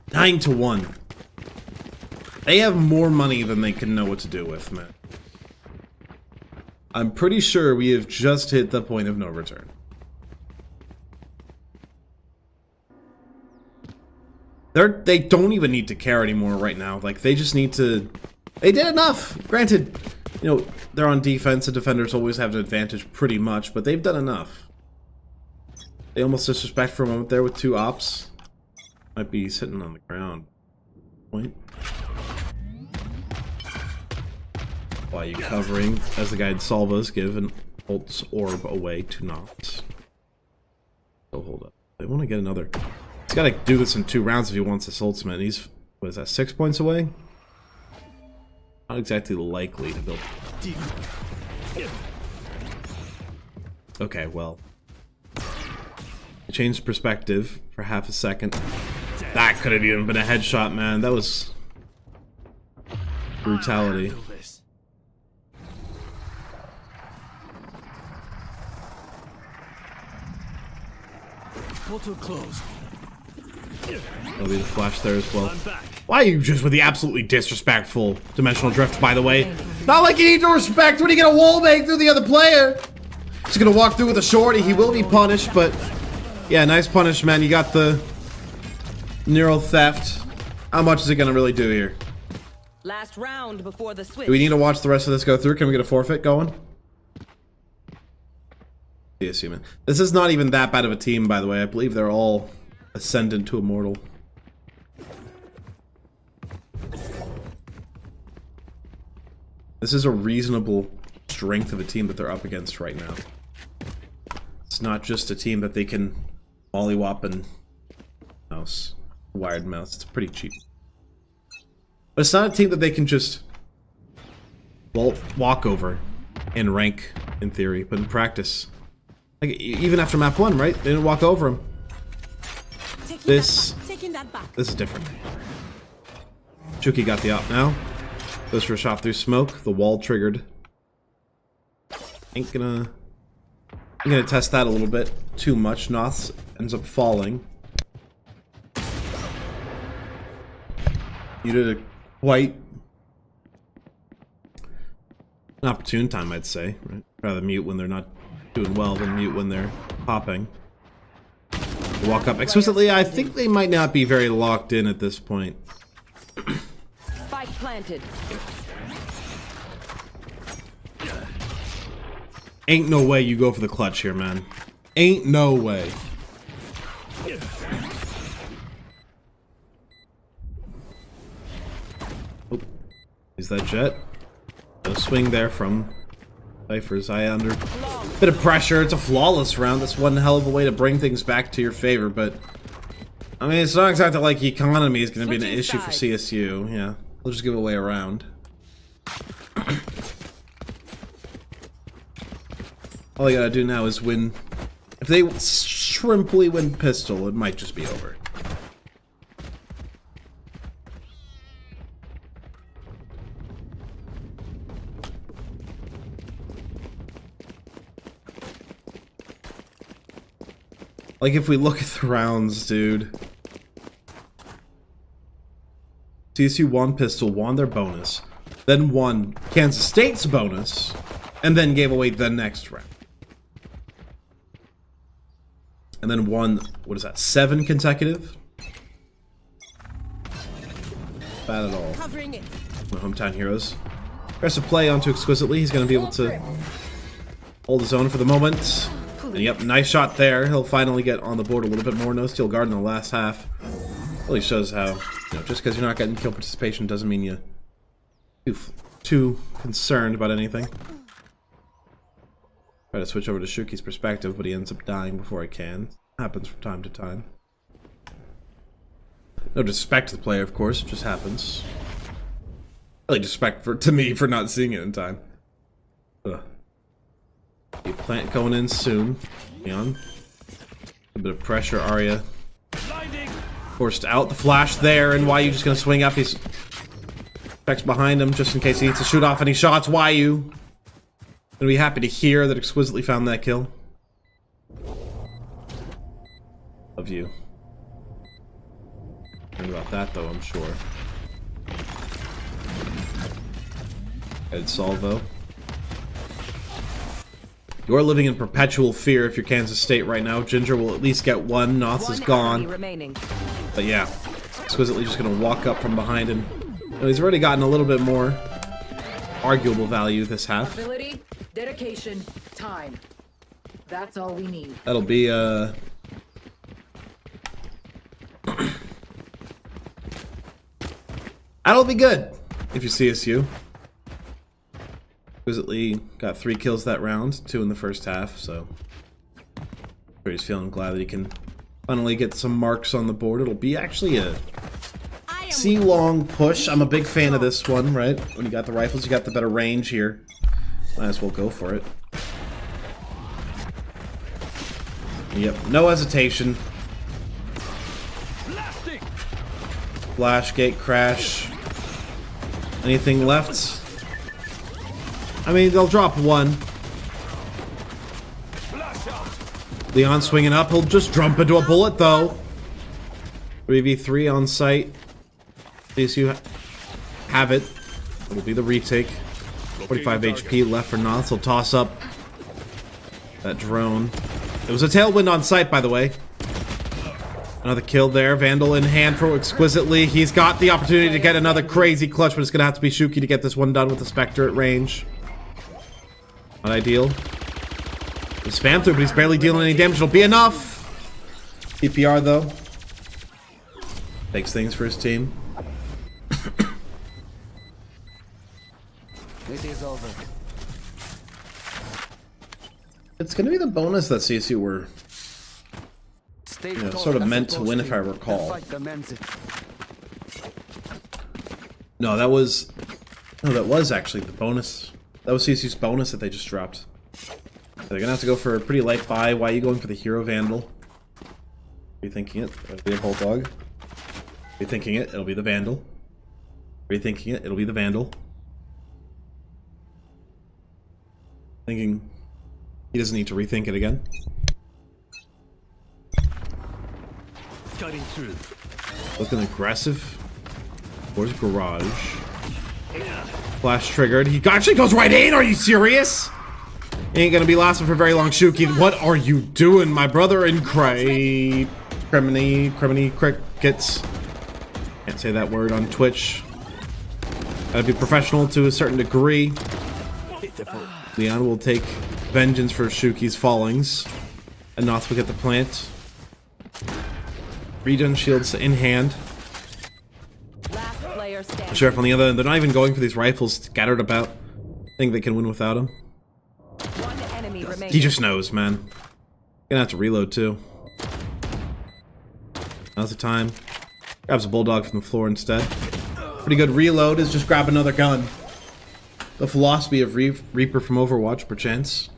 9-1. They have more money than they can know what to do with, man. I'm pretty sure we have just hit the point of no return. They don't even need to care anymore right now. Like, they just need to... They did enough! Granted, you know, they're on defense, and defenders always have an advantage pretty much, but they've done enough. They almost disrespect for a moment there with 2 ops. Might be sitting on the ground. Point. Why are you covering, as the guide Salvas give an ult's orb away to Nox. So hold up. They want to get another... He's got to do this in 2 rounds if he wants this ultimate. He's, what is that, 6 points away? Not exactly likely to build. Okay, well. I changed perspective for half a second. That could have even been a headshot, man. That was brutality. Portal closed. There'll be the flash there as well. Why are you just with the absolutely disrespectful Dimensional Drift, by the way? Not like you need to respect when you get a wall bang through the other player. He's gonna walk through with a shorty. He will be punished, but yeah, nice punish, man. You got the neural theft. How much is it gonna really do here? Last round before the switch. Do we need to watch the rest of this go through? Can we get a forfeit going? CSU, man. This is not even that bad of a team, by the way. I believe they're all Ascendant to Immortal. This is a reasonable strength of a team that they're up against right now. It's not just a team that they can mollywop and mouse. Wired mouse. It's pretty cheap. But it's not a team that they can just walk over in rank, in theory, but in practice. Like, even after map 1, right? They didn't walk over him. Taking that back. This is different. Chuki got the op now. Goes for a shot through smoke. The wall triggered. I'm gonna test that a little bit too much. Noth ends up falling. You did a quite an opportune time, I'd say. Right? Rather mute when they're not doing well than mute when they're popping. Walk up exquisitely. I think they might not be very locked in at this point. Spike planted. Ain't no way you go for the clutch here, man. Ain't no way. Oh, is that jet? No swing there from Cypher's eye under. Bit of pressure. It's a flawless round. That's one hell of a way to bring things back to your favor, but I mean, it's not exactly like economy is going to be an issue for CSU. Yeah, we'll just give away a round. All you gotta do now is win. If they shrimply win pistol, it might just be over. Like, if we look at the rounds, dude. CSU won pistol, won their bonus, then won Kansas State's bonus, and then gave away the next round. And then won, what is that, 7 consecutive? Bad at all. Covering it. My hometown heroes. Aggressive play onto exquisitely. He's going to be able to hold his own for the moment. And yep, nice shot there. He'll finally get on the board a little bit more. No steal guard in the last half. Really shows how, you know, just because you're not getting kill participation doesn't mean you're too concerned about anything. Try to switch over to Shuki's perspective, but he ends up dying before I can. Happens from time to time. No disrespect to the player, of course. It just happens. Really disrespect to me for not seeing it in time. Ugh. Plant going in soon. Leon. A bit of pressure, Arya. Forced out the flash there, and Why you just gonna swing up? He's checks behind him just in case he needs to shoot off any shots. Why you? Gonna be happy to hear that exquisitely found that kill. Love you. And about that though, I'm sure. Head salvo. You're living in perpetual fear if you're Kansas State right now. Ginger will at least get one. Noth is gone. But yeah, exquisitely just gonna walk up from behind him. He's already gotten a little bit more arguable value this half. Ability, dedication, time. That's all we need. That'll be that'll be good if you CSU. Exquisitely got 3 kills that round, 2 in the first half, so sure he's feeling glad that he can finally get some marks on the board. It'll be actually a C-long push. I'm a big fan of this one, right? When you got the rifles, you got the better range here. Might as well go for it. Yep, no hesitation. Flash, gate crash. Anything left? I mean, they'll drop one. Leon swinging up. He'll just jump into a bullet, though. 3v3 on site. CSU have it. It'll be the retake. 45 HP left for Noth. He'll toss up that drone. It was a tailwind on site, by the way. Another kill there. Vandal in hand for exquisitely. He's got the opportunity to get another crazy clutch, but it's going to have to be Shuki to get this one done with the Spectre at range. Not ideal. He'll spam through, but he's barely dealing any damage. It'll be enough. PPR, though. Takes things for his team. It is over. It's gonna be the bonus that CSU were Stay sort of meant to win, if I recall. No, that was actually the bonus. That was CSU's bonus that they just dropped. They're gonna have to go for a pretty light buy. Why are you going for the hero vandal? Rethinking it, it'll be a bulldog. Rethinking it, it'll be the vandal. Rethinking it, it'll be the vandal. Thinking he doesn't need to rethink it again. Cutting through. Looking aggressive. Where's garage? Flash triggered. He actually goes right in. Are you serious? Ain't gonna be lasting for very long. Shuki, what are you doing, my brother in Criminy Crickets? Can't say that word on Twitch. Gotta be professional to a certain degree. Leon will take vengeance for Shuki's fallings. And not forget the plant. Regen shields in hand. Last player standing. Sheriff on the other end. They're not even going for these rifles scattered about. I think they can win without him. One enemy remaining. He just knows, man. Gonna have to reload too. Now's the time. Grabs a bulldog from the floor instead. Pretty good reload is just grab another gun. The philosophy of Reaper from Overwatch, perchance.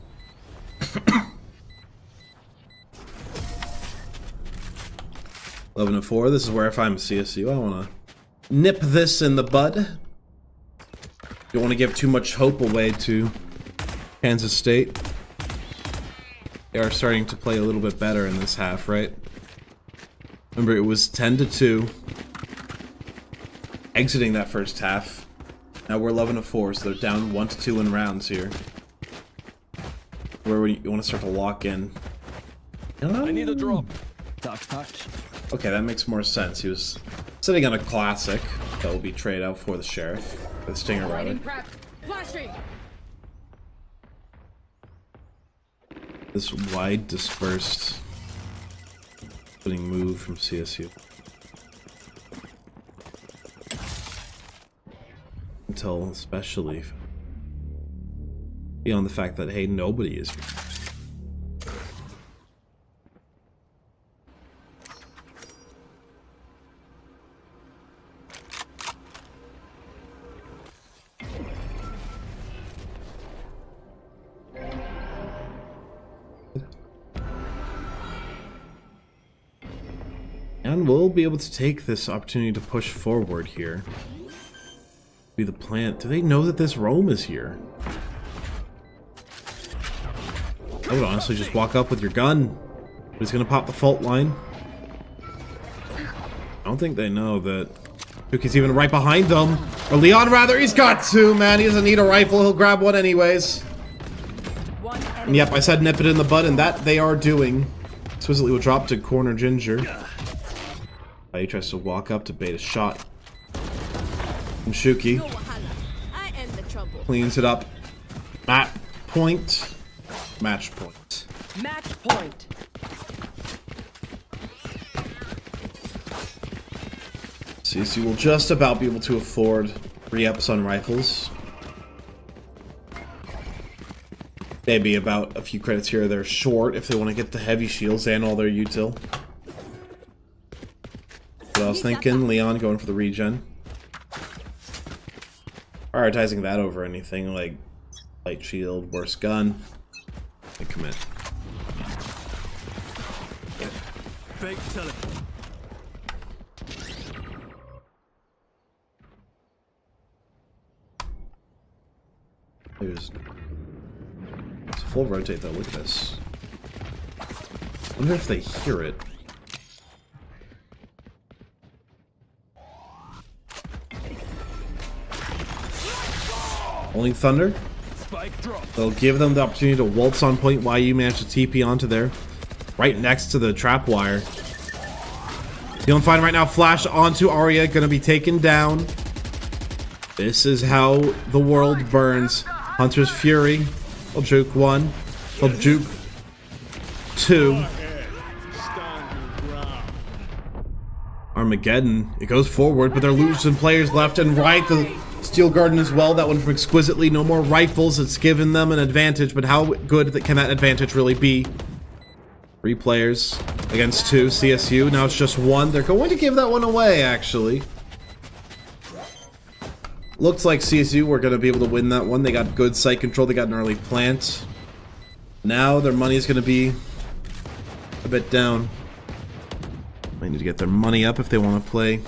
11-4. This is where if I'm CSU, I want to nip this in the bud. Don't want to give too much hope away to Kansas State. They are starting to play a little bit better in this half, right? Remember, it was 10-2. Exiting that first half. Now we're 11-4, so they're down 1-2 in rounds here. Where you want to start to lock in. I need a drop. Touch. Okay, that makes more sense. He was sitting on a classic that will be traded out for the sheriff. The stinger rather. Flashing. This wide dispersed opening move from CSU. Until especially beyond the fact that, hey, nobody is here. And we'll be able to take this opportunity to push forward here. Be the plant. Do they know that this roam is here? I would honestly just walk up with your gun. He's gonna pop the fault line. I don't think they know that Yuki's even right behind them. Or Leon, rather. He's got two, man. He doesn't need a rifle. He'll grab one anyways. And yep, I said nip it in the bud, and that they are doing. Swizzly will drop to corner Ginger. He tries to walk up to bait a shot. And Shuki I end the trouble. cleans it up. Match point. Match point. CSU will just about be able to afford re-ups on rifles. Maybe about a few credits here or there short if they want to get the heavy shields and all their util. What I was thinking, Leon going for the regen. Prioritizing that over anything like light shield, worst gun. I commit. Fake teleport. It's a full rotate though, look at this. I wonder if they hear it. Only Thunder. They'll give them the opportunity to waltz on point. YU managed to TP onto there. Right next to the trap wire. Feeling fine right now. Flash onto Arya. Gonna be taken down. This is how the world burns. Hunter's Fury. He'll juke one. He'll juke two. Armageddon. It goes forward, but they're losing players left and right. The Steel Garden as well, that one from Exquisitely. No more rifles, it's given them an advantage, but how good can that advantage really be? 3 players against 2, CSU. Now it's just 1. They're going to give that one away, actually. Looks like CSU were going to be able to win that one. They got good site control, they got an early plant. Now their money is going to be a bit down. They need to get their money up if they want to play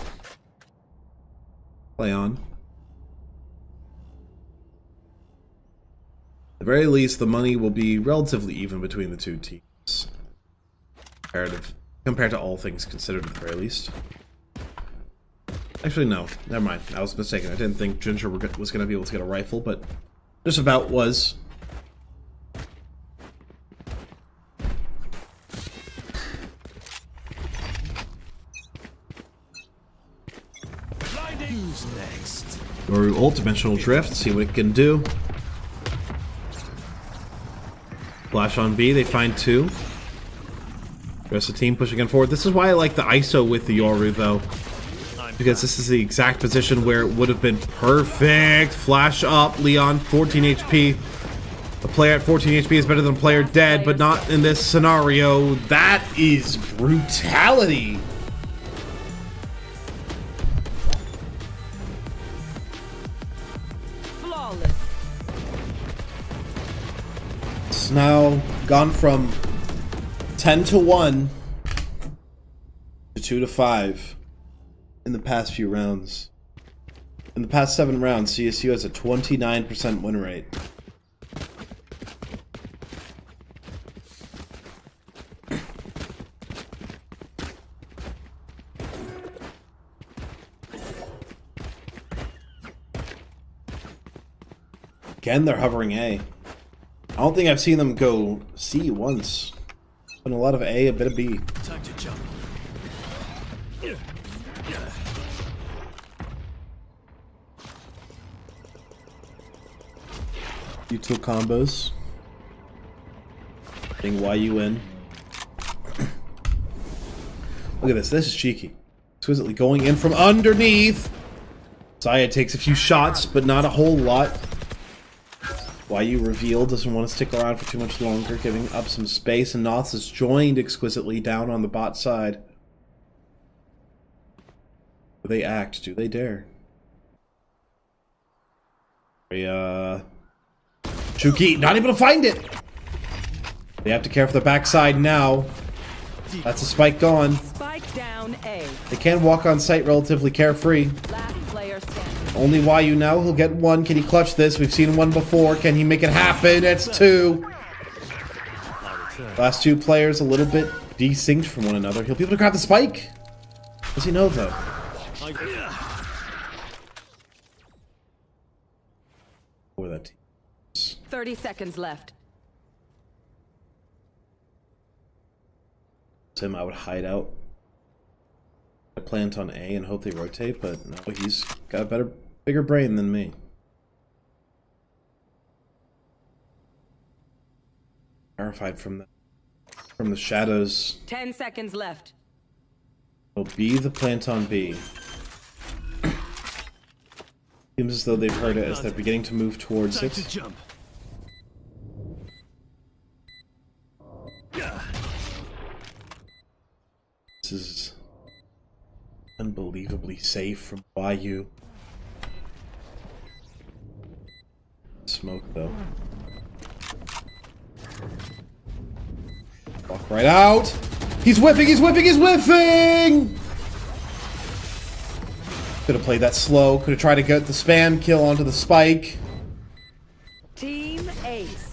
on. At the very least, the money will be relatively even between the 2 teams. Compared to all things considered, at the very least. Actually, no. Never mind. I was mistaken. I didn't think Ginger was going to be able to get a rifle, but just about was. Who's next? Or ult, Dimensional Drift, see what it can do. Flash on B, they find 2. The rest of the team pushing in forward. This is why I like the ISO with the Yoru, though. Because this is the exact position where it would have been perfect. Flash up, Leon, 14 HP. A player at 14 HP is better than a player dead, but not in this scenario. That is brutality. Flawless. It's now gone from 10 to 1 to 2 to 5 in the past few rounds. In the past 7 rounds, CSU has a 29% win rate. Again, they're hovering A. I don't think I've seen them go C once. Been a lot of A, a bit of B. Time to jump. Util combos. Getting YU in. Look at this. This is cheeky. Exquisitely going in from underneath. Zaya takes a few shots, but not a whole lot. YU revealed, doesn't want to stick around for too much longer, giving up some space, and Noth is joined Exquisitely down on the bot side. Do they act? Do they dare? Chuki, not able to find it! They have to care for the backside now. That's a spike gone. Spike down A. They can walk on site relatively carefree. Last player standing. Only YU now. He'll get 1. Can he clutch this? We've seen 1 before. Can he make it happen? It's 2. Last 2 players a little bit desynced from one another. He'll be able to grab the spike. Does he know, though? Or that team. 30 seconds left. Him, I would hide out. I plant on A and hope they rotate, but no, he's got a bigger brain than me. Terrified from the shadows. 10 seconds left. Will be the plant on B. Seems as though they've heard it as they're beginning to move towards Time it. to jump. This is unbelievably safe from YU. Smoke though. Walk right out. He's whiffing, he's whiffing, he's whiffing! Could have played that slow. Could have tried to get the spam kill onto the spike. Team Ace.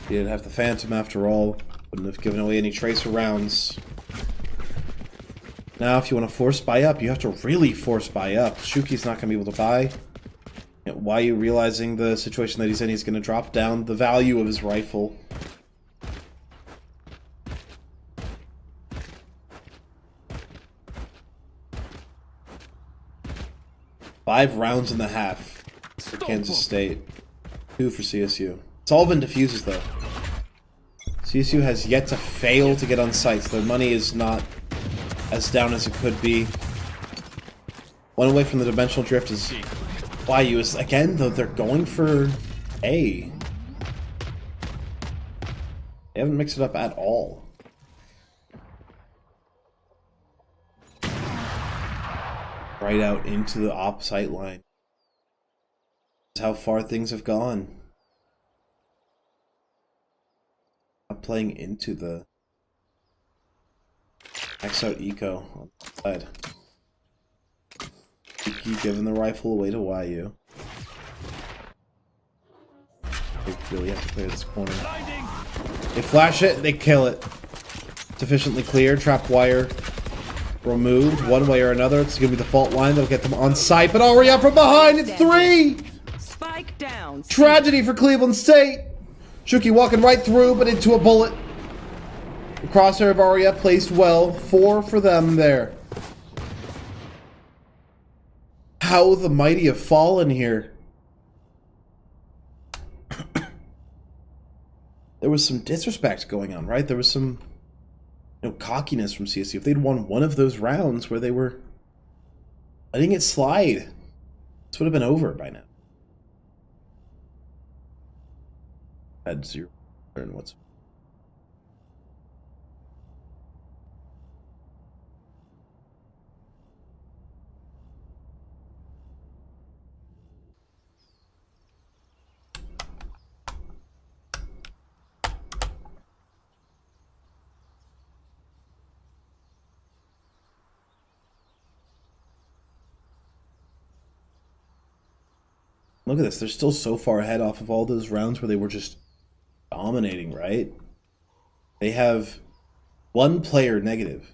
He didn't have the Phantom after all. Wouldn't have given away any tracer rounds. Now, if you want to force buy up, you have to really force buy up. Shuki's not going to be able to buy. YU realizing the situation that he's in, he's going to drop down the value of his rifle. Five rounds and a half for Kansas State. 2 for CSU. It's all been defuses though. CSU has yet to fail to get on sites. Their money is not as down as it could be. One away from the dimensional drift is YU. Is again though they're going for A. They haven't mixed it up at all. Right out into the op sight line. That's how far things have gone. Not playing into the X out eco on the side. Keep giving the rifle away to YU. They really have to clear this corner. They flash it, they kill it. Sufficiently clear, trap wire removed one way or another. It's gonna be the fault line that'll get them on site, but Aria from behind, it's 3! Spike down. Tragedy for Cleveland State. Shuki walking right through, but into a bullet. The crosshair of Aria placed well. 4 for them there. How the mighty have fallen here. There was some disrespect going on, right? There was some, cockiness from CSU. If they'd won one of those rounds where they were letting it slide, this would have been over by now. Had 0 turn whatsoever. Look at this. They're still so far ahead off of all those rounds where they were just dominating, right? They have 1 player negative.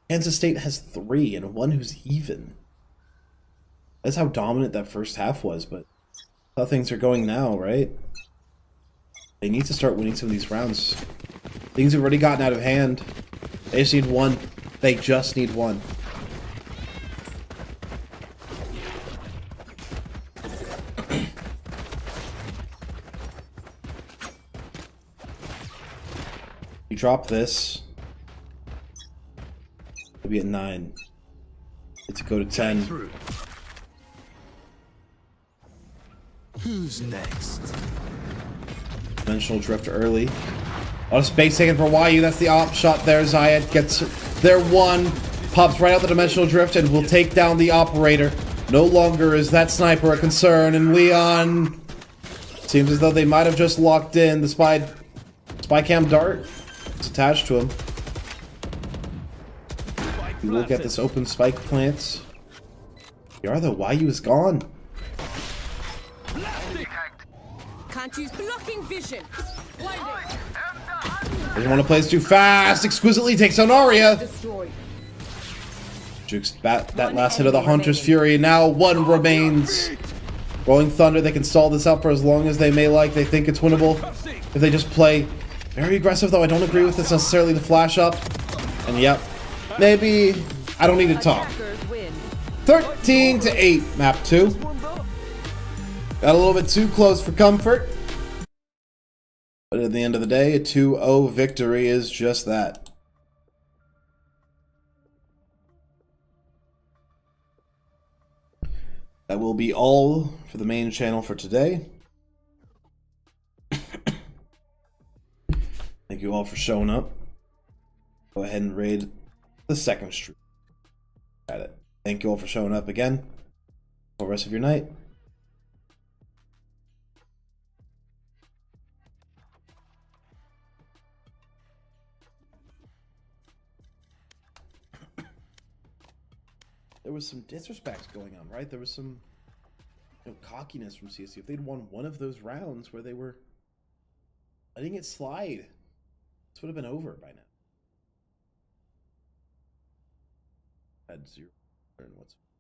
Kansas State has 3 and 1 who's even. That's how dominant that first half was, but how things are going now, right? They need to start winning some of these rounds. Things have already gotten out of hand. They just need 1. They just need 1. You drop this, it'll be at 9. It's go to 10. Who's next? Dimensional drift early. A lot of space taken for YU. That's the op shot there. Zayed gets their 1. Pops right out the dimensional drift and will take down the operator. No longer is that sniper a concern. And Leon seems as though they might have just locked in the spy cam dart. It's attached to him. You look at this open spike plants. Though YU is gone. Can't use blocking vision. Blinding. Doesn't want to play this too fast. Exquisitely takes on Aria. Destroyed. Jukes that last hit of the Hunter's Fury. Now 1 remains. Rolling Thunder, they can stall this out for as long as they may like. They think it's winnable. If they just play very aggressive, though, I don't agree with this necessarily. The flash up. And yep. Maybe I don't need to talk. 13-8, map 2. Got a little bit too close for comfort. But at the end of the day, a 2-0 victory is just that. That will be all for the main channel for today. Thank you all for showing up. Go ahead and raid the second stream. Got it. Thank you all for showing up again. Have the rest of your night. There was some disrespect going on, right? There was some cockiness from CSU. If they'd won one of those rounds where they were letting it slide, this would have been over by now. Had 0 turn whatsoever.